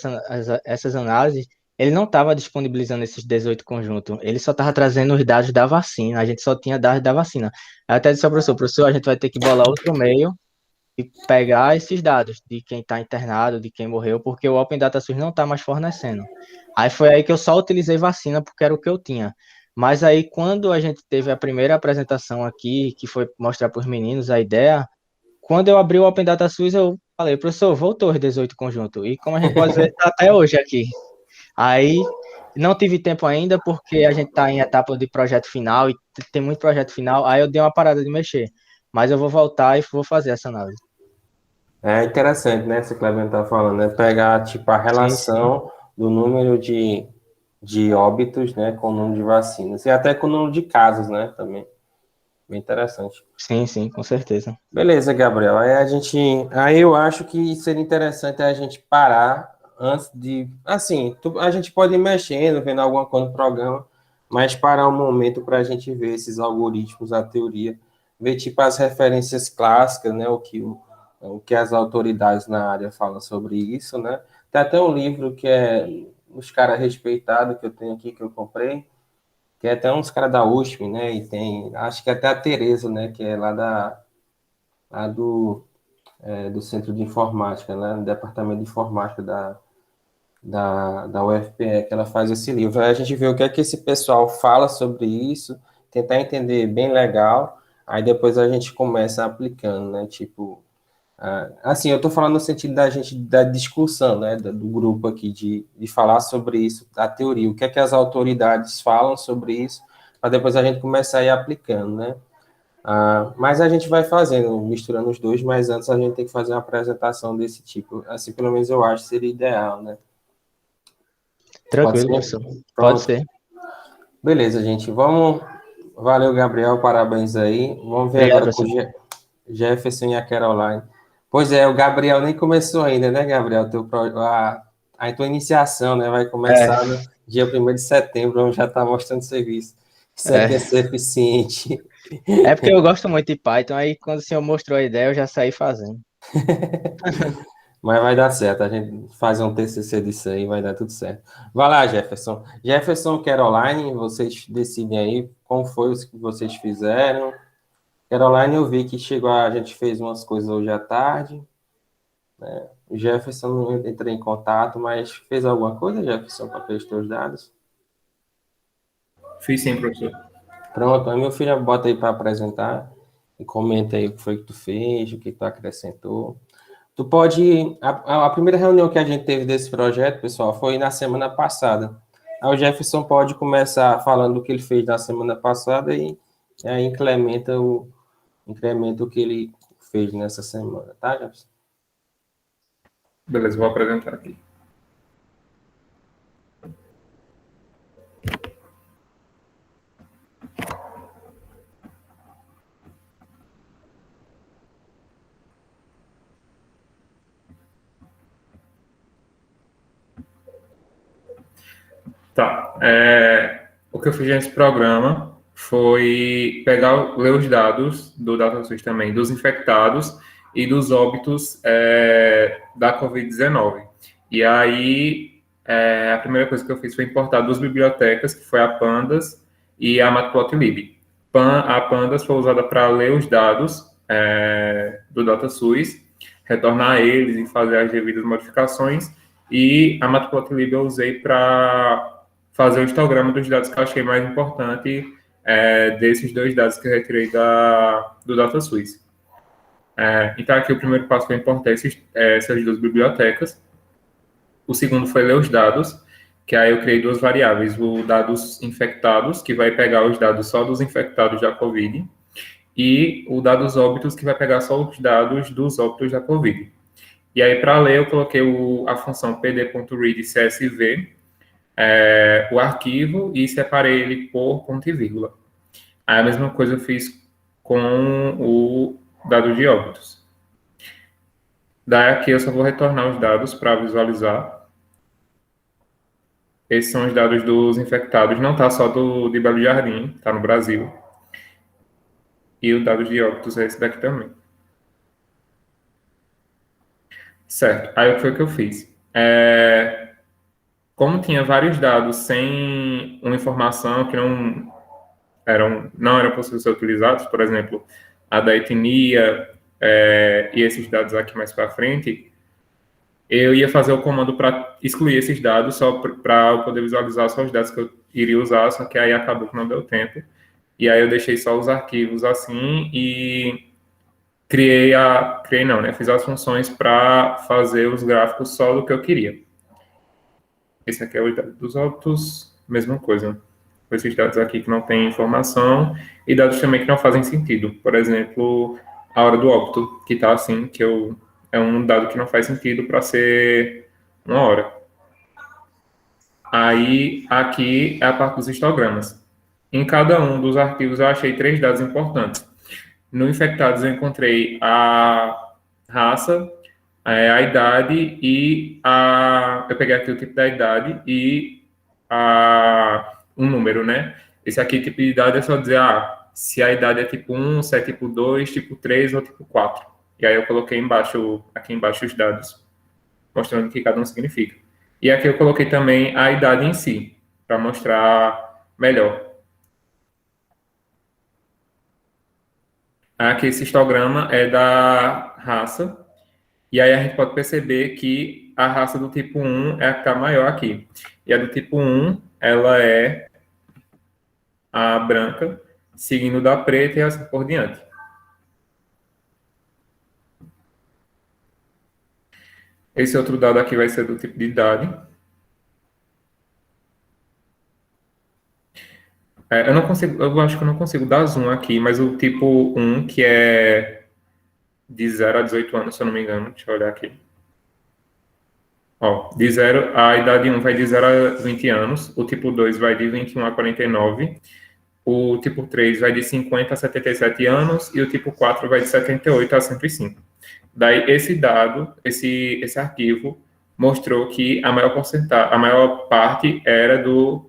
essas análises. Ele não estava disponibilizando esses 18 conjuntos, ele só estava trazendo os dados da vacina, a gente só tinha dados da vacina. Eu até disse ao professor, a gente vai ter que bolar outro meio e pegar esses dados de quem está internado, de quem morreu, porque o Open Data SUS não está mais fornecendo. Aí foi aí que eu só utilizei vacina, porque era o que eu tinha. Mas aí, quando a gente teve a primeira apresentação aqui, que foi mostrar para os meninos a ideia, quando eu abri o Open Data SUS, eu falei, professor, voltou os 18 conjuntos. E como a gente pode ver, está até hoje aqui. Aí, não tive tempo ainda, porque a gente está em etapa de projeto final, e tem muito projeto final, aí eu dei uma parada de mexer. Mas eu vou voltar e vou fazer essa análise. É interessante, né? Esse que o Cleber tá falando, né? Pegar, tipo, a Sim, sim. relação do número de óbitos, né? Com o número de vacinas. E até com o número de casos, né? Também. Bem interessante. Sim, sim, com certeza. Beleza, Gabriel. Aí eu acho que seria interessante a gente parar antes de, assim, a gente pode ir mexendo, vendo alguma coisa no programa, mas parar um momento para a gente ver esses algoritmos, a teoria, ver tipo as referências clássicas, né, o que as autoridades na área falam sobre isso, né? Tem até um livro que é Os Caras Respeitados, que eu tenho aqui, que eu comprei, que é até uns caras da USP, né? E tem, acho que até a Tereza, né? Que é lá do Centro de Informática, né? Do Departamento de Informática da UFPE, que ela faz esse livro. Aí a gente vê o que é que esse pessoal fala sobre isso, tentar entender bem legal, aí depois a gente começa aplicando, né? Tipo, assim, eu estou falando no sentido da gente, da discussão, né? Do grupo aqui, de falar sobre isso, da teoria, o que é que as autoridades falam sobre isso, para depois a gente começar a ir aplicando, né? Mas a gente vai fazendo, misturando os dois, mas antes a gente tem que fazer uma apresentação desse tipo. Assim, pelo menos eu acho que seria ideal, né? Pode Tranquilo, ser? professor. Pode Pronto. ser. Beleza, gente. Vamos. Valeu, Gabriel. Parabéns aí. Vamos ver Obrigado, agora com o professor. Jefferson e a Caroline. Pois é, o Gabriel nem começou ainda, né, Gabriel? A tua iniciação, né? Vai É, começar no dia 1º de setembro, onde já está mostrando serviço. Isso aqui é é. ser eficiente. É porque eu gosto muito de Python, aí quando o senhor mostrou a ideia, eu já saí fazendo. Mas vai dar certo, a gente faz um TCC disso aí, vai dar tudo certo. Vai lá, Jefferson. Jefferson, Caroline, vocês decidem aí como foi o que vocês fizeram. Caroline, eu vi que chegou, a gente fez umas coisas hoje à tarde. O Jefferson não entrei em contato, mas fez alguma coisa, Jefferson, para ter os teus dados? Fiz sim, professor. Pronto, aí meu filho bota aí para apresentar e comenta aí o que foi que tu fez, o que tu acrescentou. Tu pode. A primeira reunião que a gente teve desse projeto, pessoal, foi na semana passada. Aí o Jefferson pode começar falando do que ele fez na semana passada e aí incrementa o que ele fez nessa semana, tá, Jefferson? Beleza, vou apresentar aqui. Tá. O que eu fiz nesse programa foi ler os dados do DataSUS também, dos infectados e dos óbitos da Covid-19. E aí, a primeira coisa que eu fiz foi importar duas bibliotecas, que foi a Pandas e a Matplotlib. A Pandas foi usada para ler os dados do DataSUS, retornar eles e fazer as devidas modificações, e a Matplotlib eu usei para fazer o histograma dos dados que eu achei mais importante desses dois dados que eu retirei do DataSUS. Então, aqui o primeiro passo foi importar essas duas bibliotecas. O segundo foi ler os dados. que aí eu criei duas variáveis, o dados infectados, que vai pegar os dados só dos infectados da COVID, e o dados óbitos, que vai pegar só os dados dos óbitos da COVID. E aí, para ler, eu coloquei a função pd.read_csv, o arquivo, e separei ele por ponto e vírgula. Aí a mesma coisa eu fiz com o dado de óbitos. Daí aqui eu só vou retornar os dados para visualizar. Esses são os dados dos infectados, não está só de Belo Jardim, está no Brasil. E o dado de óbitos é esse daqui também. Certo, aí o que foi que eu fiz? Como tinha vários dados sem uma informação que não eram possíveis ser utilizados, por exemplo, a da etnia e esses dados aqui mais para frente, eu ia fazer o comando para excluir esses dados, só para eu poder visualizar só os dados que eu iria usar, só que aí acabou que não deu tempo. E aí eu deixei só os arquivos assim e fiz as funções para fazer os gráficos só do que eu queria. Esse aqui é o dado dos óbitos, mesma coisa. Esses dados aqui que não tem informação e dados também que não fazem sentido. Por exemplo, a hora do óbito, que está assim, é um dado que não faz sentido para ser uma hora. Aí, aqui é a parte dos histogramas. Em cada um dos arquivos eu achei 3 dados importantes. No infectados eu encontrei a raça, a idade e eu peguei aqui o tipo da idade e um número, né? Esse aqui, tipo de idade, é só dizer se a idade é tipo 1, se é tipo 2, tipo 3 ou tipo 4. E aí eu coloquei aqui embaixo os dados, mostrando o que cada um significa. E aqui eu coloquei também a idade em si, para mostrar melhor. Aqui esse histograma é da raça, e aí a gente pode perceber que a raça do tipo 1 é a que está maior aqui. E a do tipo 1, ela é a branca, seguindo da preta e assim por diante. Esse outro dado aqui vai ser do tipo de idade. Eu acho que eu não consigo dar zoom aqui, mas o tipo 1, que é de 0 a 18 anos, se eu não me engano, deixa eu olhar aqui. Ó, a idade 1 vai de 0 a 20 anos, o tipo 2 vai de 21 a 49, o tipo 3 vai de 50 a 77 anos e o tipo 4 vai de 78 a 105. Daí, esse arquivo mostrou que a maior parte era do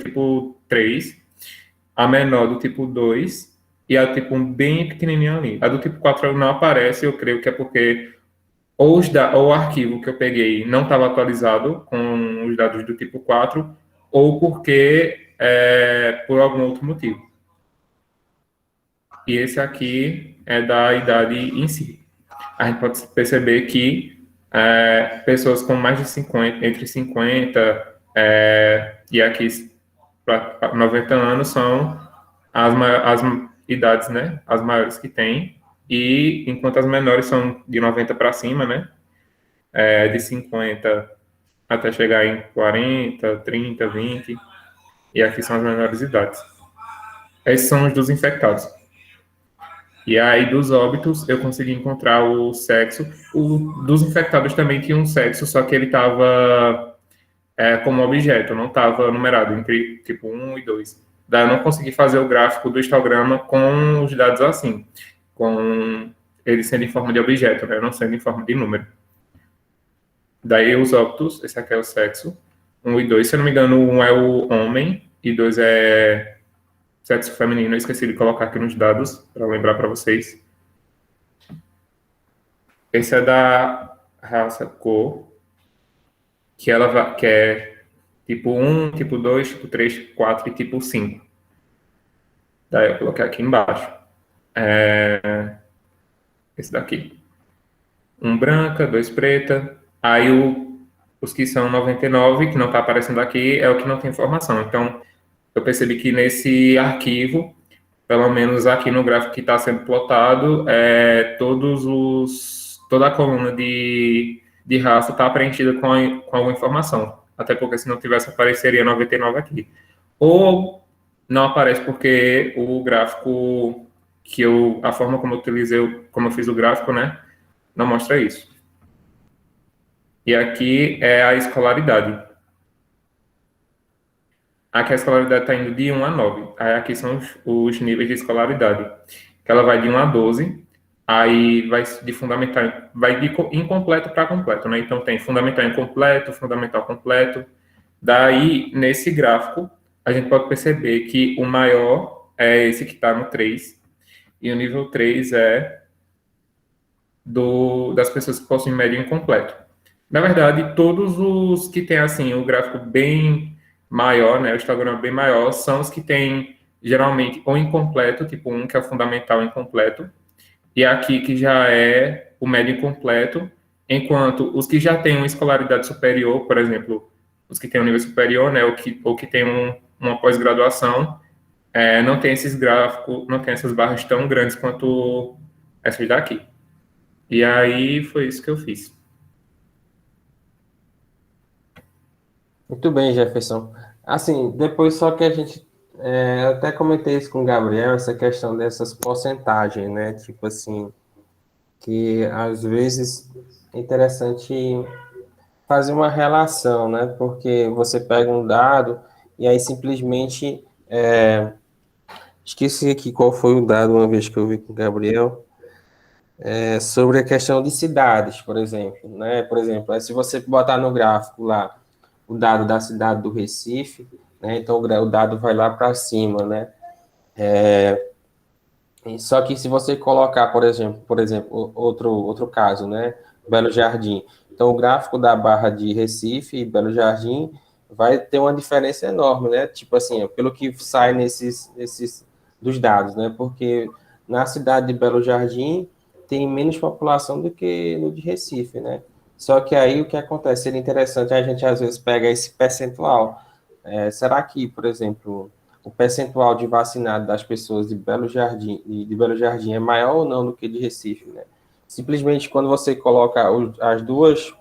tipo 3, a menor do tipo 2 e a do tipo 1 bem pequenininha ali. A do tipo 4 não aparece, eu creio que é porque ou o arquivo que eu peguei não estava atualizado com os dados do tipo 4, ou porque por algum outro motivo. E esse aqui é da idade em si. A gente pode perceber que pessoas com mais de 50, entre 50 e aqui para 90 anos são as idades, né, as maiores que tem, e enquanto as menores são de 90 para cima, né, de 50 até chegar em 40, 30, 20, e aqui são as menores idades. Esses são os dos infectados. E aí, dos óbitos, eu consegui encontrar o sexo. O dos infectados também tinha um sexo, só que ele estava como objeto, não estava numerado entre tipo 1 e 2. Daí eu não consegui fazer o gráfico do histograma com os dados assim, com ele sendo em forma de objeto, né, não sendo em forma de número. Daí os óbitos, esse aqui é o sexo, 1 e 2, se eu não me engano, 1 é o homem e 2 é sexo feminino. Eu esqueci de colocar aqui nos dados, para lembrar para vocês. Esse é da raça cor, que é tipo 1, tipo 2, tipo 3, tipo 4 e tipo 5. Daí eu coloquei aqui embaixo. Esse daqui. 1 branca, 2 preta. Aí os que são 99, que não está aparecendo aqui, é o que não tem informação. Então, eu percebi que nesse arquivo, pelo menos aqui no gráfico que está sendo plotado, toda a coluna de raça está preenchida com alguma informação. até porque se não tivesse, apareceria 99 aqui. Ou não aparece porque o gráfico a forma como eu utilizei, como eu fiz o gráfico, né, não mostra isso. E aqui é a escolaridade. Aqui a escolaridade está indo de 1 a 9. Aí aqui são os níveis de escolaridade. Que ela vai de 1 a 12. Aí vai de fundamental, vai de incompleto para completo, né? Então tem fundamental incompleto, fundamental completo. Daí, nesse gráfico, a gente pode perceber que o maior é esse que está no 3. E o nível 3 é das pessoas que possuem médio incompleto. Na verdade, todos os que têm, assim, o gráfico bem maior, né, o histograma bem maior, são os que têm, geralmente, ou incompleto, tipo 1, que é o fundamental incompleto, e aqui que já é o médio incompleto, enquanto os que já têm uma escolaridade superior, por exemplo, os que têm um nível superior, né, ou que têm uma pós-graduação, não tem esses gráficos, não tem essas barras tão grandes quanto essas daqui. E aí foi isso que eu fiz. Muito bem, Jefferson. Assim, depois só que a gente eu até comentei isso com o Gabriel, essa questão dessas porcentagens, né? Tipo assim, que às vezes é interessante fazer uma relação, né? Porque você pega um dado e aí simplesmente esqueci aqui qual foi o dado uma vez que eu vi com o Gabriel, sobre a questão de cidades, por exemplo, né? Por exemplo, se você botar no gráfico lá o dado da cidade do Recife, né? Então o dado vai lá para cima, né? Só que se você colocar, por exemplo, outro caso, né? Belo Jardim. Então o gráfico da barra de Recife e Belo Jardim vai ter uma diferença enorme, né? Tipo assim, pelo que sai nesses dos dados, né? Porque na cidade de Belo Jardim tem menos população do que no de Recife, né? Só que aí o que acontece, seria interessante a gente às vezes pega esse percentual. Será que, por exemplo, o percentual de vacinado das pessoas de Belo Jardim é maior ou não do que de Recife, né? Simplesmente quando você coloca as duas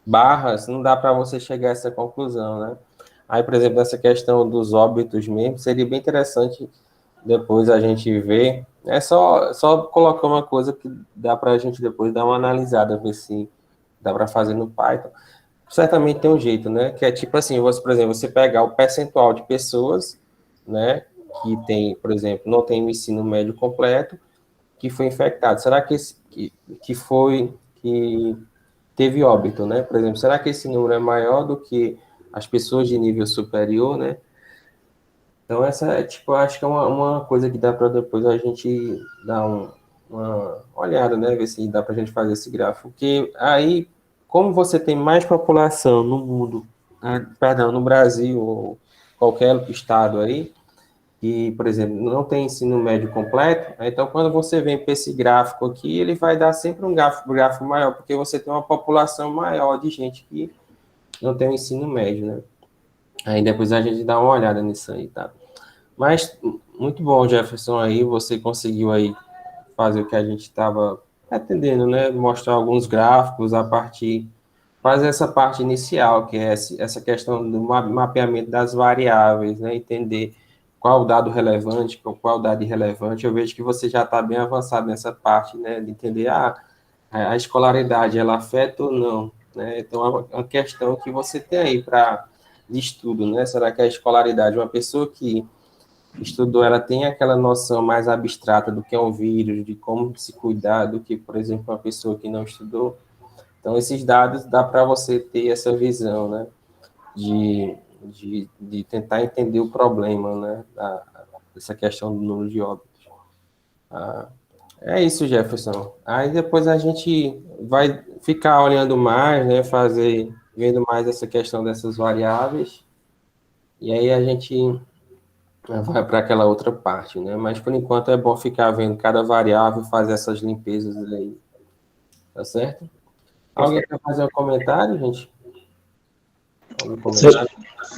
barras, não dá para você chegar a essa conclusão, né? Aí, por exemplo, essa questão dos óbitos mesmo, seria bem interessante depois a gente ver. É só colocar uma coisa que dá para a gente depois dar uma analisada, ver se dá para fazer no Python. Certamente tem um jeito, né? Que é tipo assim, por exemplo, você pegar o percentual de pessoas, né, que tem, por exemplo, não tem o ensino médio completo, que foi infectado. Será que teve óbito, né? Por exemplo, será que esse número é maior do que as pessoas de nível superior, né? Então, essa é, tipo, acho que é uma coisa que dá para depois a gente dar uma olhada, né? Ver se dá para a gente fazer esse gráfico. Porque aí, como você tem mais população no mundo, perdão, no Brasil ou qualquer estado aí, que, por exemplo, não tem ensino médio completo, então quando você vem para esse gráfico aqui, ele vai dar sempre um gráfico maior, porque você tem uma população maior de gente que não tem o ensino médio, né? Aí depois a gente dá uma olhada nisso aí, tá? Mas, muito bom, Jefferson, aí você conseguiu aí fazer o que a gente estava atendendo, né? Mostrar alguns gráficos a partir, fazer essa parte inicial, que é essa questão do mapeamento das variáveis, né? Entender qual o dado relevante, qual o dado irrelevante. Eu vejo que você já está bem avançado nessa parte, né? De entender, a escolaridade, ela afeta ou não, né? Então, é uma questão que você tem aí de estudo, né? Será que a escolaridade, uma pessoa que estudou, ela tem aquela noção mais abstrata do que é um vírus, de como se cuidar, do que, por exemplo, uma pessoa que não estudou? Então, esses dados dá para você ter essa visão, né? De tentar entender o problema, né? Dessa questão do número de óbitos. É isso, Jefferson. Aí depois a gente vai ficar olhando mais, né? Vendo mais essa questão dessas variáveis. E aí a gente vai para aquela outra parte, né? Mas por enquanto é bom ficar vendo cada variável, fazer essas limpezas aí. Tá certo? Alguém quer fazer um comentário, gente?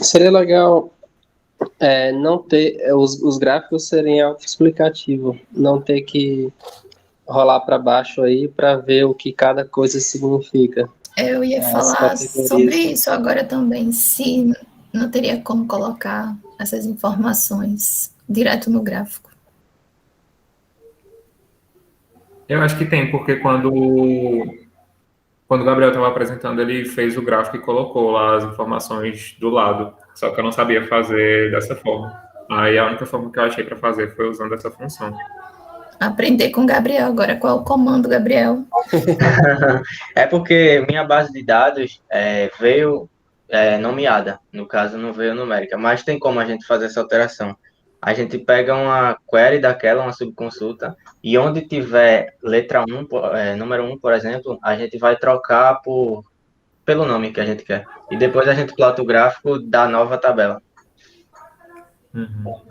Seria legal não ter os gráficos serem autoexplicativos, não ter que rolar para baixo aí para ver o que cada coisa significa. Eu ia as falar sobre categorias. isso agora também, se não teria como colocar essas informações direto no gráfico. Eu acho que tem, porque quando o Gabriel estava apresentando, ele fez o gráfico e colocou lá as informações do lado. Só que eu não sabia fazer dessa forma. Aí a única forma que eu achei para fazer foi usando essa função. Aprender com o Gabriel agora. Qual é o comando, Gabriel? É porque minha base de dados veio nomeada, no caso não veio numérica, mas tem como a gente fazer essa alteração. A gente pega uma query daquela, uma subconsulta, e onde tiver letra 1, número 1, por exemplo, a gente vai trocar pelo nome que a gente quer. E depois a gente plota o gráfico da nova tabela. Uhum.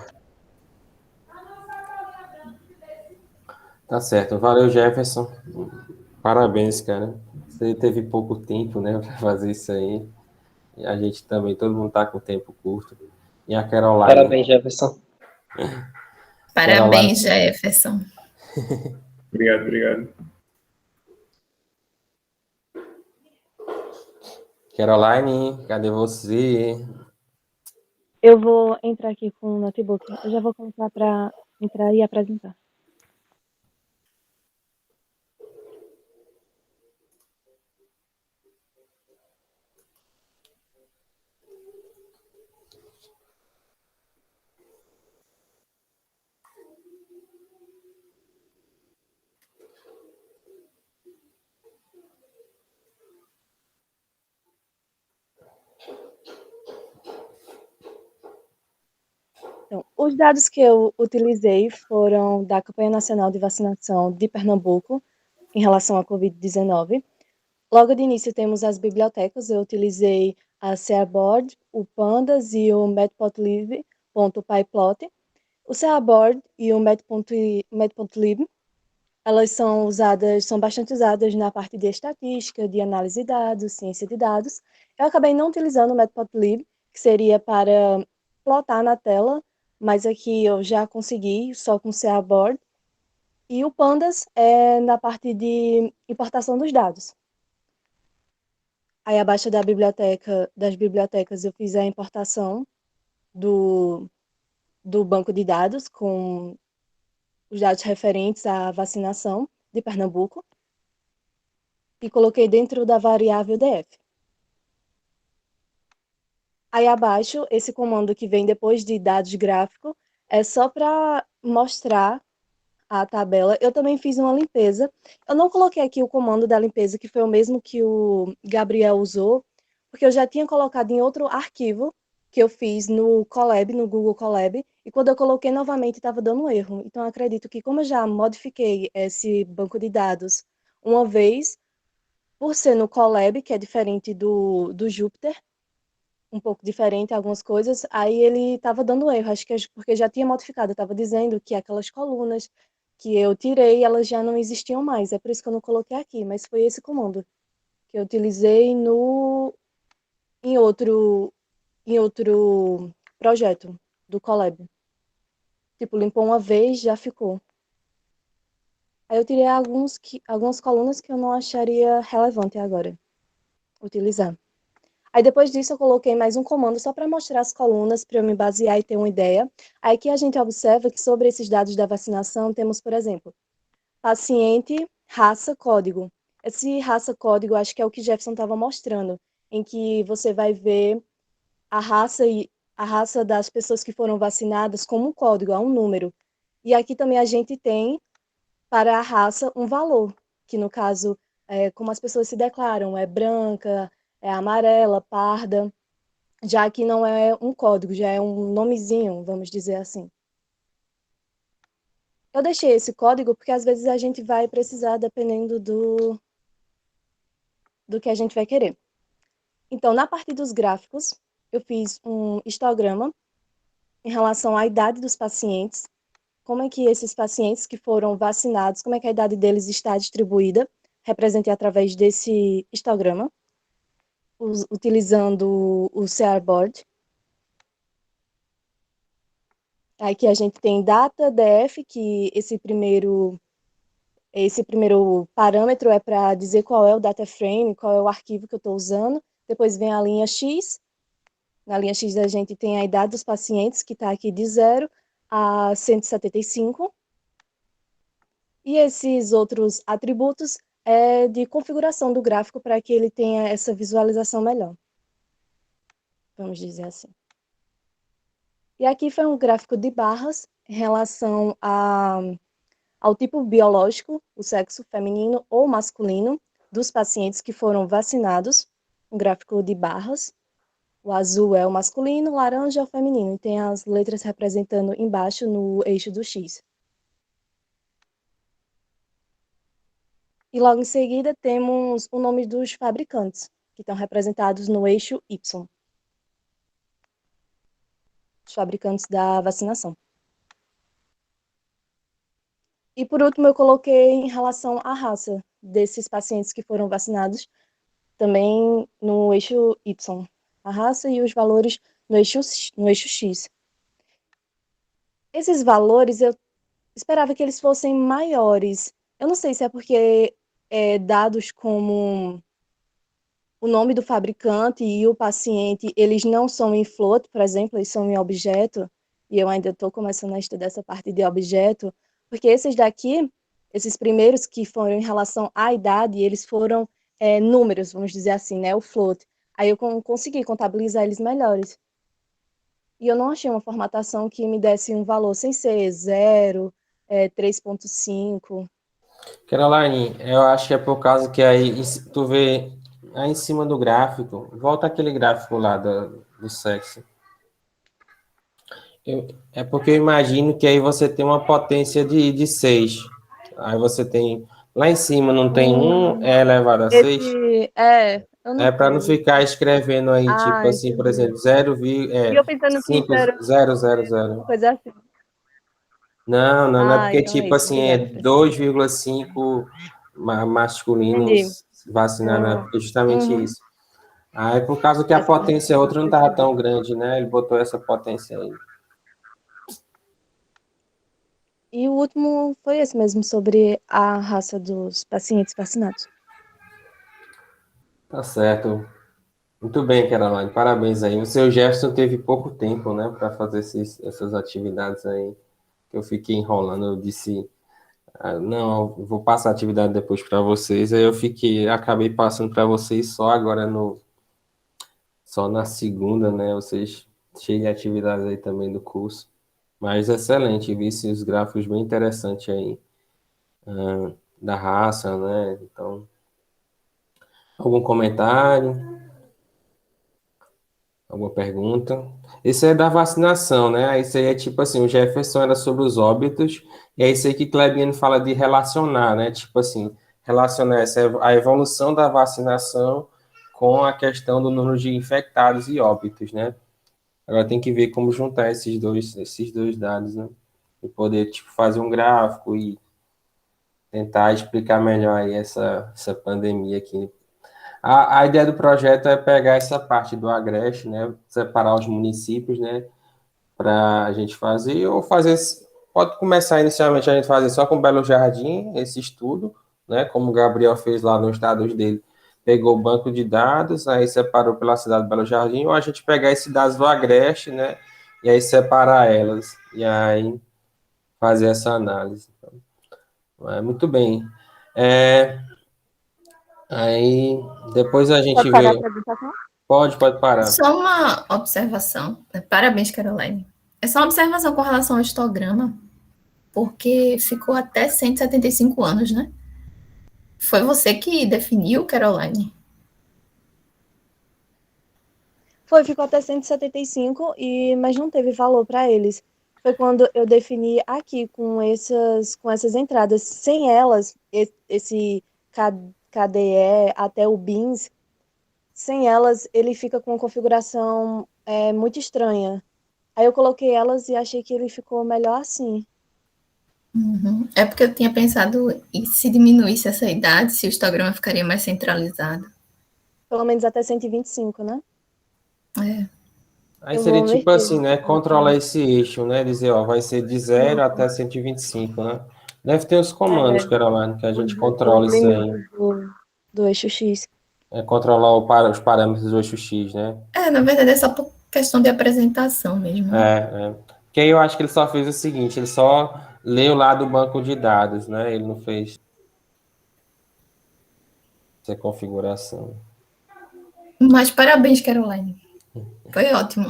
Tá certo. Valeu, Jefferson. Parabéns, cara. Você teve pouco tempo, né, para fazer isso aí. E a gente também, todo mundo tá com tempo curto. E a Caroline. Parabéns, Jefferson. Caroline, Parabéns, Jefferson. Obrigado, obrigado. Caroline, cadê você? Eu vou entrar aqui com o notebook. Eu já vou começar para entrar e apresentar. Então, os dados que eu utilizei foram da Campanha Nacional de Vacinação de Pernambuco em relação à Covid-19. Logo de início temos as bibliotecas, eu utilizei a Seaboard, o Pandas e o Matplotlib.pyplot. O Seaboard e o Matplotlib, elas são bastante usadas na parte de estatística, de análise de dados, ciência de dados. Eu acabei não utilizando o Matplotlib, que seria para plotar na tela, mas aqui eu já consegui, só com o Seaboard. E o Pandas é na parte de importação dos dados. Aí abaixo das bibliotecas, eu fiz a importação do banco de dados com os dados referentes à vacinação de Pernambuco e coloquei dentro da variável df. Aí abaixo, esse comando que vem depois de dados gráfico é só para mostrar a tabela. Eu também fiz uma limpeza. Eu não coloquei aqui o comando da limpeza, que foi o mesmo que o Gabriel usou, porque eu já tinha colocado em outro arquivo que eu fiz no Colab, no Google Colab, e quando eu coloquei novamente estava dando um erro. Então, eu acredito que como eu já modifiquei esse banco de dados uma vez, por ser no Colab, que é diferente do Jupyter, um pouco diferente algumas coisas, aí ele estava dando erro, acho que é porque já tinha modificado, estava dizendo que aquelas colunas que eu tirei, elas já não existiam mais, é por isso que eu não coloquei aqui, mas foi esse comando que eu utilizei em outro, em outro projeto do Colab. Tipo, limpou uma vez, já ficou. Aí eu tirei algumas colunas que eu não acharia relevante agora utilizar. Aí depois disso eu coloquei mais um comando só para mostrar as colunas, para eu me basear e ter uma ideia. Aí que a gente observa que sobre esses dados da vacinação temos, por exemplo, paciente, raça, código. Esse raça, código, acho que é o que Jefferson estava mostrando, em que você vai ver a raça das pessoas que foram vacinadas como um código, a um número. E aqui também a gente tem para a raça um valor, que no caso é como as pessoas se declaram, é branca, é amarela, parda, já que não é um código, já é um nomezinho, vamos dizer assim. Eu deixei esse código porque às vezes a gente vai precisar dependendo do que a gente vai querer. Então, na parte dos gráficos, eu fiz um histograma em relação à idade dos pacientes, como é que esses pacientes que foram vacinados, como é que a idade deles está distribuída, representei através desse histograma, utilizando o Searboard. Aqui a gente tem data, DF, que esse primeiro Esse primeiro parâmetro é para dizer qual é o data frame, qual é o arquivo que eu estou usando. Depois vem a linha X. Na linha X a gente tem a idade dos pacientes, que está aqui de 0 a 175. E esses outros atributos é de configuração do gráfico para que ele tenha essa visualização melhor. Vamos dizer assim. E aqui foi um gráfico de barras em relação ao tipo biológico, o sexo feminino ou masculino, dos pacientes que foram vacinados. Um gráfico de barras. O azul é o masculino, o laranja é o feminino. E tem as letras representando embaixo no eixo do X. E logo em seguida temos o nome dos fabricantes, que estão representados no eixo Y. Os fabricantes da vacinação. E por último, eu coloquei em relação à raça desses pacientes que foram vacinados, também no eixo Y. A raça e os valores no eixo X. Esses valores, eu esperava que eles fossem maiores. Eu não sei se é porque dados como o nome do fabricante e o paciente, eles não são em float, por exemplo, eles são em objeto, e eu ainda estou começando a estudar essa parte de objeto, porque esses daqui, esses primeiros que foram em relação à idade, eles foram números, vamos dizer assim, né, o float. Aí eu consegui contabilizar eles melhores. E eu não achei uma formatação que me desse um valor sem ser 0, 3.5. Caroline, eu acho que é por causa que aí tu vê aí em cima do gráfico, volta aquele gráfico lá do sexo. É porque eu imagino que aí você tem uma potência de 6. Aí você tem, lá em cima não tem 1 elevado a 6. Eu não É para não sei. ficar escrevendo aí, tipo assim, por Entendi. exemplo, 0, E eu pensando que 5, 0, 0, 0, 0. coisa assim. Não é porque, Então é tipo isso. assim, é Obrigada, professor. 2,5 Entendi. masculinos vacinados, é porque justamente Uhum. isso. Aí, por causa que a Essa potência parte outra não eu estava percebi. tão grande, né? Ele botou essa potência aí. E o último foi esse mesmo, sobre a raça dos pacientes vacinados. Tá certo. Muito bem, Caroline. Parabéns aí. O seu Jefferson teve pouco tempo, né, para fazer essas atividades aí. Eu fiquei enrolando, eu disse, não, eu vou passar a atividade depois para vocês. Aí acabei passando para vocês só agora só na segunda, né? Vocês cheios de atividades aí também do curso. Mas excelente, vi os gráficos bem interessantes aí, da raça, né? Então, algum comentário? Alguma pergunta? Esse é da vacinação, né? Esse aí é tipo assim, o Jefferson era sobre os óbitos, e é isso aí que Clebiano fala de relacionar, né? Tipo assim, relacionar a evolução da vacinação com a questão do número de infectados e óbitos, né? Agora tem que ver como juntar esses dois dados, né? E poder, tipo, fazer um gráfico e tentar explicar melhor aí essa pandemia aqui. A ideia do projeto é pegar essa parte do Agreste, né? Separar os municípios, né? Para a gente fazer, ou fazer. Pode começar inicialmente a gente fazer só com Belo Jardim, esse estudo, né? Como o Gabriel fez lá nos dados dele. Pegou o banco de dados, aí separou pela cidade de Belo Jardim, ou a gente pegar esses dados do Agreste, né? E aí separar elas. E aí fazer essa análise. Muito bem. Aí depois a gente Pode parar a vê. apresentação? Pode parar. Só uma observação. Parabéns, Caroline. É só uma observação com relação ao histograma, porque ficou até 175 anos, né? Foi você que definiu, Caroline? Ficou até 175, mas não teve valor para eles. Foi quando eu defini aqui com essas entradas. Sem elas, esse KDE até o BINS, sem elas, ele fica com uma configuração muito estranha. Aí eu coloquei elas e achei que ele ficou melhor assim. Uhum. É porque eu tinha pensado, e se diminuísse essa idade, se o histograma ficaria mais centralizado. Pelo menos até 125, né? É. Aí Eu seria vou tipo mexer. assim, né? Controlar esse eixo, né? Dizer, ó, vai ser de 0 até 125, né? Deve ter os comandos, Caroline, que a gente O controla isso aí. comprimento do eixo X. É controlar os parâmetros do eixo X, né? Na verdade é só por questão de apresentação mesmo. Porque aí eu acho que ele só fez o seguinte, ele só leu lá do banco de dados, né? Ele não fez essa configuração. Mas parabéns, Caroline. Foi ótimo.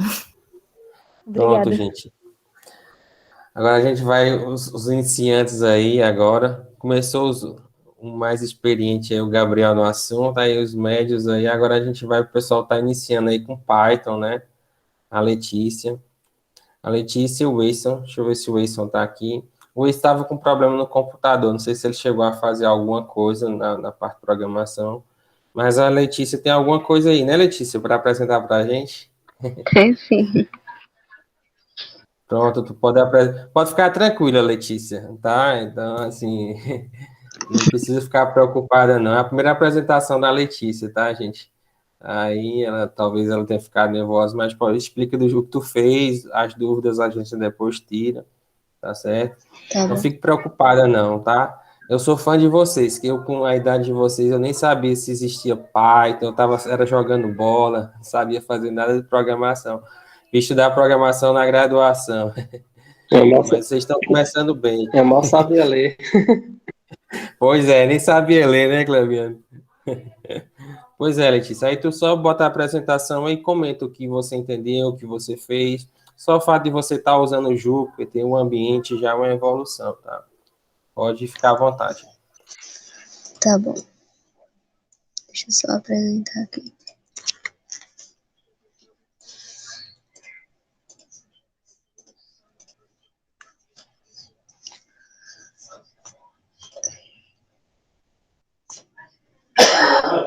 Pronto, Obrigada. gente. Agora a gente vai, os iniciantes aí agora. Começou o mais experiente aí, o Gabriel no assunto, aí os médios aí. Agora a gente vai, o pessoal tá iniciando aí com Python, né? A Letícia. A Letícia e o Wilson. Deixa eu ver se o Wilson tá aqui. O Wilson estava com problema no computador. Não sei se ele chegou a fazer alguma coisa na parte de programação. Mas a Letícia tem alguma coisa aí, né, Letícia, para apresentar para a gente? É sim. Pronto, tu pode ficar tranquila, Letícia, tá? Então, assim, não precisa ficar preocupada, não. É a primeira apresentação da Letícia, tá, gente? Aí, talvez ela tenha ficado nervosa, mas explica do que tu fez, as dúvidas a gente depois tira, tá certo? Tá Não bom. fique preocupada, não, tá? Eu sou fã de vocês, que eu, com a idade de vocês, eu nem sabia se existia Python, era jogando bola, não sabia fazer nada de programação. Fui estudar programação na graduação. Mas vocês estão começando bem. Eu mal sabia ler. Pois é, nem sabia ler, né, Clebiano? Pois é, Letícia. Aí tu só bota a apresentação e comenta o que você entendeu, o que você fez. Só o fato de você estar usando o Jupyter, ter um ambiente já é uma evolução, tá? Pode ficar à vontade. Tá bom. Deixa eu só apresentar aqui.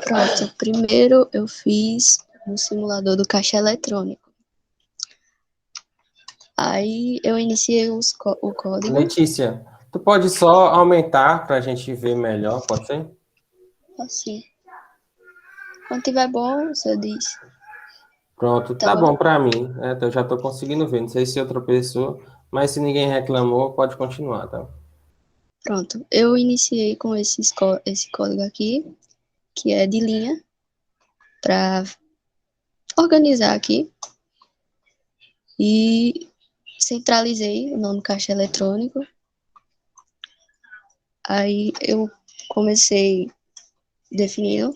Pronto, primeiro eu fiz um simulador do caixa eletrônico. Aí eu iniciei o código. Letícia, tu pode só aumentar para a gente ver melhor, pode ser? Assim. Quando tiver bom, você diz. Pronto, tá bom para mim. Eu já estou conseguindo ver. Não sei se outra pessoa, mas se ninguém reclamou, pode continuar, tá? Pronto, eu iniciei com esse código aqui, que é de linha, para organizar aqui. E centralizei o nome caixa eletrônico. Aí eu comecei definindo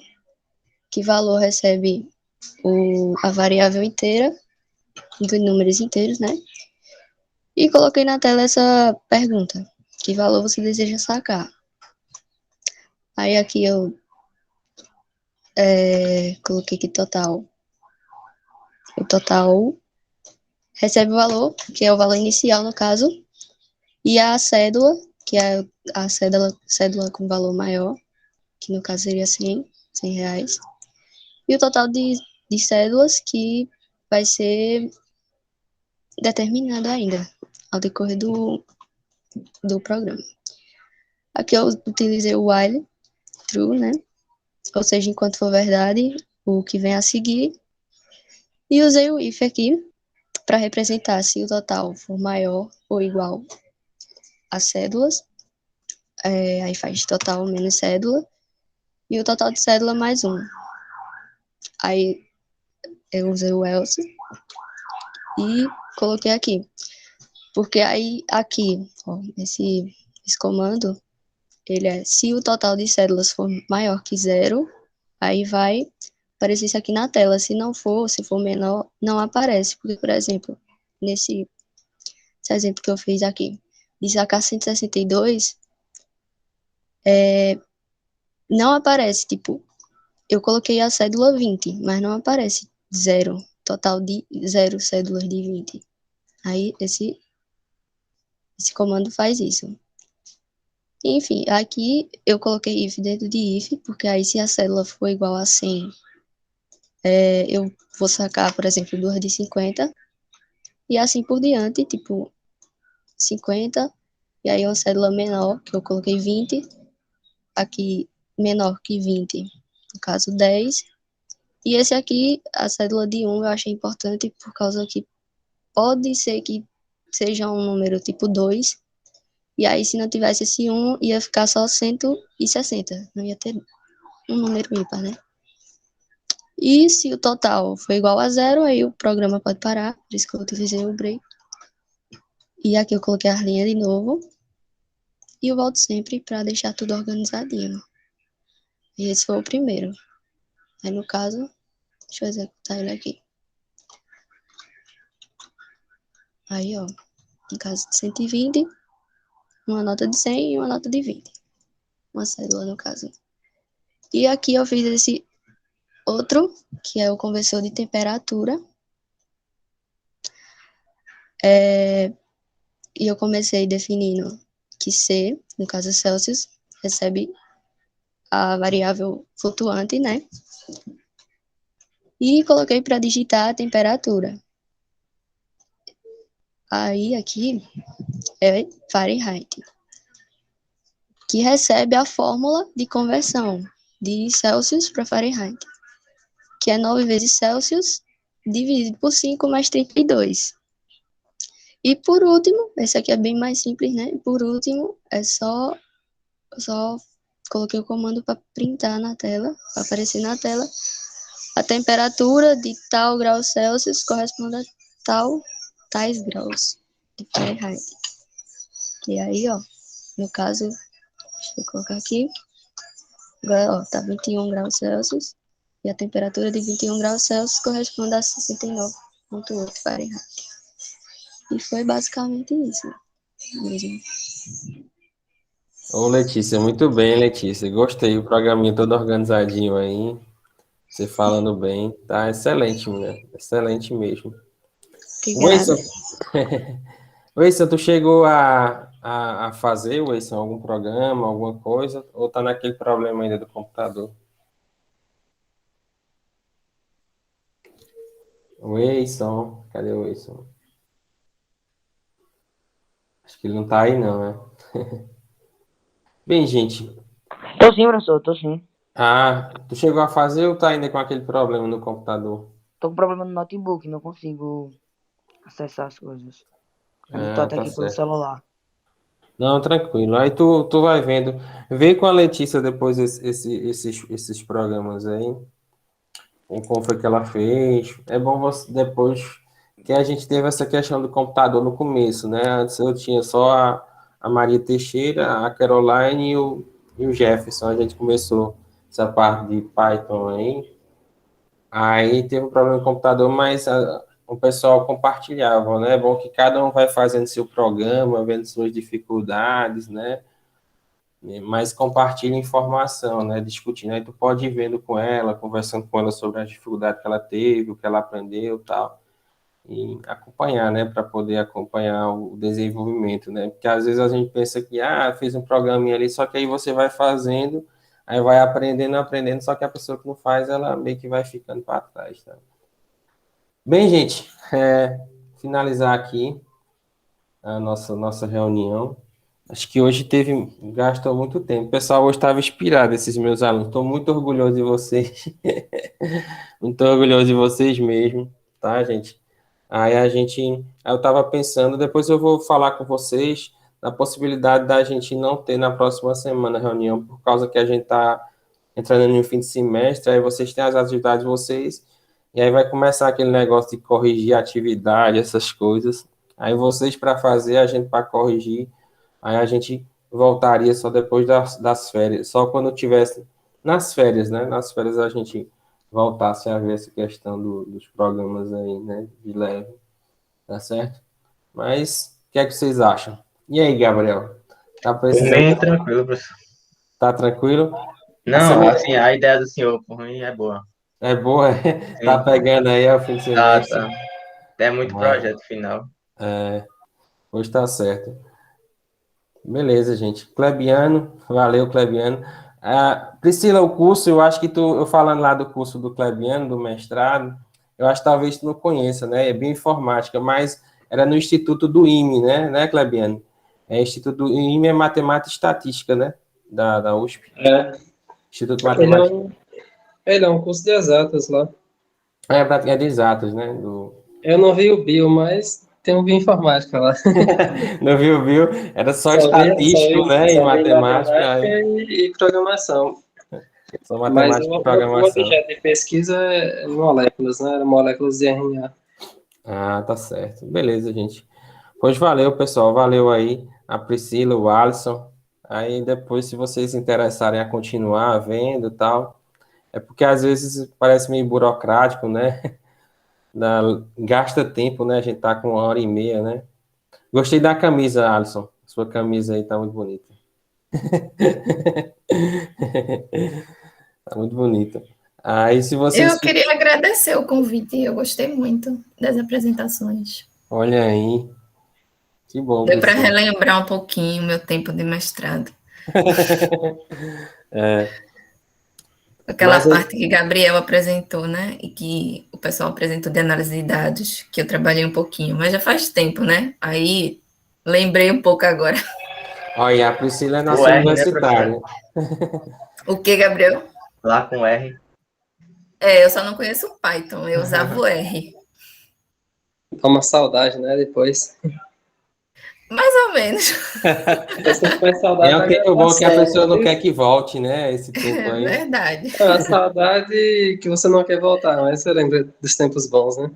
que valor recebe a variável inteira, dos números inteiros, né? E coloquei na tela essa pergunta: que valor você deseja sacar? Aí aqui eu coloquei que o total recebe o valor, que é o valor inicial no caso, e a cédula, que é a cédula com valor maior, que no caso seria 100 reais, e o total de cédulas que vai ser determinado ainda ao decorrer do programa. Aqui eu utilizei o while true, né? Ou seja, enquanto for verdade, o que vem a seguir. E usei o if aqui para representar se o total for maior ou igual a cédulas. Aí faz total menos cédula. E o total de cédula mais 1. Aí eu usei o else e coloquei aqui. Porque aí aqui, ó, esse comando, ele se o total de cédulas for maior que 0, aí vai aparecer isso aqui na tela. Se não for, se for menor, não aparece. Porque, por exemplo, nesse exemplo que eu fiz aqui, de sacar 162, não aparece, tipo, eu coloquei a cédula 20, mas não aparece 0, total de 0 cédulas de 20. Aí esse comando faz isso. Enfim, aqui eu coloquei if dentro de if, porque aí se a célula for igual a 100, eu vou sacar, por exemplo, 2 de 50, e assim por diante, tipo, 50, e aí uma célula menor, que eu coloquei 20, aqui menor que 20, no caso 10, e esse aqui, a cédula de 1, eu achei importante por causa que pode ser que seja um número tipo 2, E aí, se não tivesse esse 1, ia ficar só 160. Não ia ter um número ímpar, né? E se o total for igual a 0, aí o programa pode parar. Por isso que eu utilizei o break. E aqui eu coloquei as linhas de novo. E eu volto sempre para deixar tudo organizadinho. E esse foi o primeiro. Aí, no caso, deixa eu executar ele aqui. Aí, ó, no caso de 120, uma nota de 100 e uma nota de 20. Uma cédula, no caso. E aqui eu fiz esse outro, que é o conversor de temperatura. E eu comecei definindo que C, no caso Celsius, recebe a variável flutuante, né? E coloquei para digitar a temperatura. Aí aqui é Fahrenheit, que recebe a fórmula de conversão de Celsius para Fahrenheit, que é 9 vezes Celsius dividido por 5 mais 32. E por último, esse aqui é bem mais simples, né? Por último, é só coloquei o comando para printar na tela, para aparecer na tela. A temperatura de tal grau Celsius corresponde a tais graus de Fahrenheit. E aí, ó, no caso, deixa eu colocar aqui. Agora, ó, tá 21 graus Celsius. E a temperatura de 21 graus Celsius corresponde a 69,8 Fahrenheit. E foi basicamente isso mesmo. Ô, Letícia, muito bem, Letícia. Gostei, o programinha todo organizadinho aí. Você falando bem. Tá excelente, mulher. Excelente mesmo. Obrigada. Weisson, tu chegou a fazer, Weisson, algum programa, alguma coisa? Ou tá naquele problema ainda do computador? Weisson, cadê o Weisson? Acho que ele não tá aí, não, né? Bem, gente. Tô sim, professor, tô sim. Tu chegou a fazer ou tá ainda com aquele problema no computador? Tô com problema no notebook, não consigo acessar as coisas. Aí tô até Tá aqui pelo certo. celular. Não, tranquilo. Aí tu vai vendo. Vê com a Letícia depois esses programas aí. Como foi que ela fez. É bom você depois que a gente teve essa questão do computador no começo, né? Antes eu tinha só a Maria Teixeira, a Caroline e o Jefferson. A gente começou essa parte de Python aí. Aí teve um problema no computador, mas o pessoal compartilhava, né? É bom que cada um vai fazendo seu programa, vendo suas dificuldades, né? Mas compartilha informação, né? Discutindo. Aí tu pode ir vendo com ela, conversando com ela sobre a dificuldade que ela teve, o que ela aprendeu e tal. E acompanhar, né? Para poder acompanhar o desenvolvimento, né? Porque às vezes a gente pensa que, fez um programinha ali, só que aí você vai fazendo, aí vai aprendendo, só que a pessoa que não faz, ela meio que vai ficando para trás, tá? Bem, gente, finalizar aqui a nossa reunião. Acho que hoje gastou muito tempo. O pessoal hoje estava inspirado, esses meus alunos. Estou muito orgulhoso de vocês. Muito orgulhoso de vocês mesmo, tá, gente? Aí eu estava pensando, depois eu vou falar com vocês na possibilidade da gente não ter na próxima semana reunião, por causa que a gente está entrando no fim de semestre, aí vocês têm as atividades de vocês, e aí vai começar aquele negócio de corrigir a atividade, essas coisas. Aí vocês para fazer, a gente para corrigir. Aí a gente voltaria só depois das férias, só quando tivesse nas férias, né? Nas férias a gente voltasse a ver essa questão dos programas aí, né? De leve, tá certo? Mas o que é que vocês acham? E aí, Gabriel? Tá precisando? Bem tranquilo, professor. Tá tranquilo? Não, assim, a ideia do senhor, por mim, é boa. É boa? Tá Sim. pegando aí ao fim de semestre? Tá. É muito projeto final. Hoje tá certo. Beleza, gente. Klebiano, valeu, Klebiano. Priscila, o curso, eu acho que eu falando lá do curso do Klebiano, do mestrado, eu acho que talvez tu não conheça, né? É bioinformática, mas era no Instituto do IME, né, Klebiano? Instituto do IME é Matemática e Estatística, né? Da USP. Instituto Matemática. Ele é um curso de exatas lá. É de exatas, né? Eu não vi o bio, mas Tem um bioinformática lá. Não viu? Era só Só vi- estatístico, né? E só vi matemática. e programação. Só Mas matemática e o programação. objeto de pesquisa é moléculas, né? Moléculas de RNA. Ah, tá certo. Beleza, gente. Pois valeu, pessoal. Valeu aí a Priscila, o Alisson. Aí depois, se vocês se interessarem a continuar vendo e tal, é porque às vezes parece meio burocrático, né? Gasta tempo, né? A gente tá com 1h30, né? Gostei da camisa, Alisson. Sua camisa aí tá muito bonita. Tá muito bonita. Aí, se vocês. Eu queria agradecer o convite, eu gostei muito das apresentações. Olha aí. Que bom, Deu para Priscila. relembrar um pouquinho o meu tempo de mestrado. Aquela Mas parte que Gabriel apresentou, né? E que o pessoal apresentou de análise de dados, que eu trabalhei um pouquinho, mas já faz tempo, né? Aí lembrei um pouco agora. olha, a Priscila é O nossa R, né, professor? universitária. O que, Gabriel? Lá com R. É, eu só não conheço o Python, eu usava o R. Dá uma saudade, né? Depois. Mais ou menos. Eu sinto mais saudade É da um tempo bom que a graduação. pessoa não quer que volte, né? Esse tempo É aí. verdade. É uma saudade que você não quer voltar, mas você lembra dos tempos bons, né?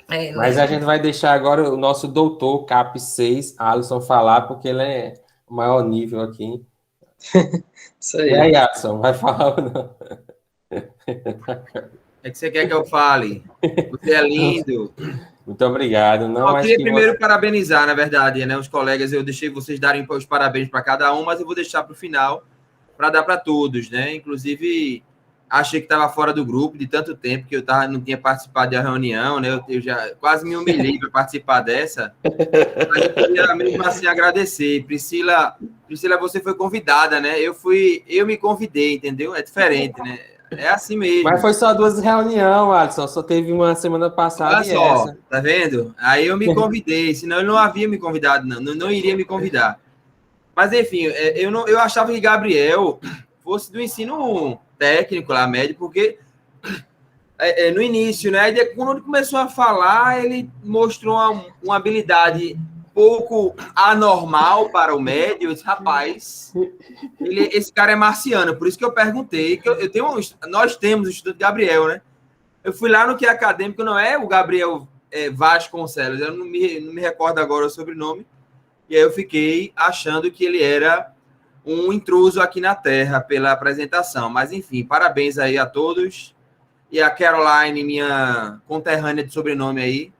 É, Mas a lembro. gente vai deixar agora o nosso doutor CAP 6, Alisson, falar, porque ele é o maior nível aqui. Isso E aí. aí, Alisson, vai falar ou não? O que você quer que eu fale? Você é lindo. Muito obrigado. Não, Eu acho queria que primeiro você... parabenizar, na verdade, né? Os colegas, eu deixei vocês darem os parabéns para cada um, mas eu vou deixar para o final para dar para todos, né? Inclusive, achei que estava fora do grupo de tanto tempo que não tinha participado da reunião, né? Eu já quase me humilhei para participar dessa, mas eu queria mesmo assim agradecer. Priscila, você foi convidada, né? Eu me convidei, entendeu? É diferente, né? É assim mesmo. Mas foi só 2 reuniões, Alisson. Só teve uma semana passada Olha e só, essa. tá vendo? Aí eu me convidei, senão ele não havia me convidado, não iria me convidar. Mas enfim, eu achava que Gabriel fosse do ensino técnico lá, médio, porque no início, né? Aí, quando ele começou a falar, ele mostrou uma habilidade pouco anormal para o médio. Eu disse, rapaz, esse cara é marciano, por isso que eu perguntei, que nós temos o Instituto Gabriel, né? Eu fui lá no que é acadêmico, não é o Gabriel Vasconcelos, eu não me recordo agora o sobrenome, e aí eu fiquei achando que ele era um intruso aqui na Terra pela apresentação. Mas, enfim, parabéns aí a todos. E a Caroline, minha conterrânea de sobrenome aí,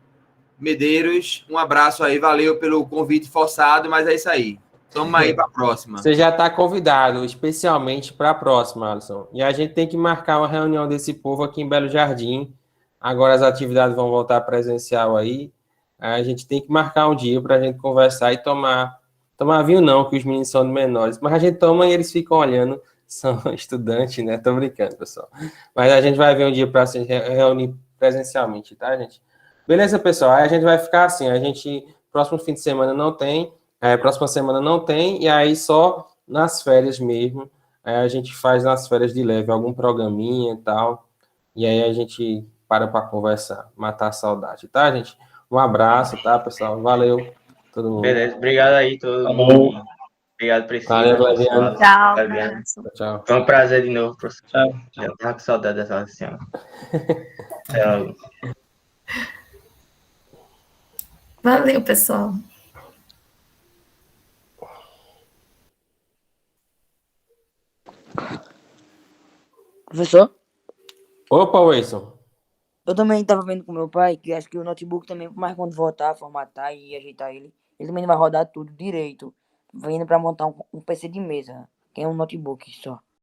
Medeiros, um abraço aí, valeu pelo convite forçado, mas é isso aí. Tamo aí para a próxima. Você já está convidado, especialmente para a próxima, Alisson. E a gente tem que marcar uma reunião desse povo aqui em Belo Jardim. Agora as atividades vão voltar presencial aí. A gente tem que marcar um dia para a gente conversar e tomar vinho não, que os meninos são menores. Mas a gente toma e eles ficam olhando, são estudantes, né? Tô brincando, pessoal. Mas a gente vai ver um dia para se reunir presencialmente, tá, gente? Beleza, pessoal? Aí a gente vai ficar assim, próximo fim de semana não tem, próxima semana não tem, e aí só nas férias mesmo, a gente faz nas férias de leve algum programinha e tal, e aí a gente para conversar, matar a saudade, tá, gente? Um abraço, tá, pessoal? Valeu, todo mundo. Beleza, obrigado aí, todo mundo. Obrigado, Priscila. Valeu, Flaviano. Tchau, Flaviano. abraço. Tchau. Foi um prazer de novo, professor. Tchau. Eu tava com saudade dessa aula desse ano. Até logo. Valeu, pessoal. Professor, Opa, Wilson. eu também estava vendo com meu pai que acho que o notebook também, mais quando voltar, formatar e ajeitar ele também não vai rodar tudo direito. Vindo para montar um PC de mesa, que é um notebook só.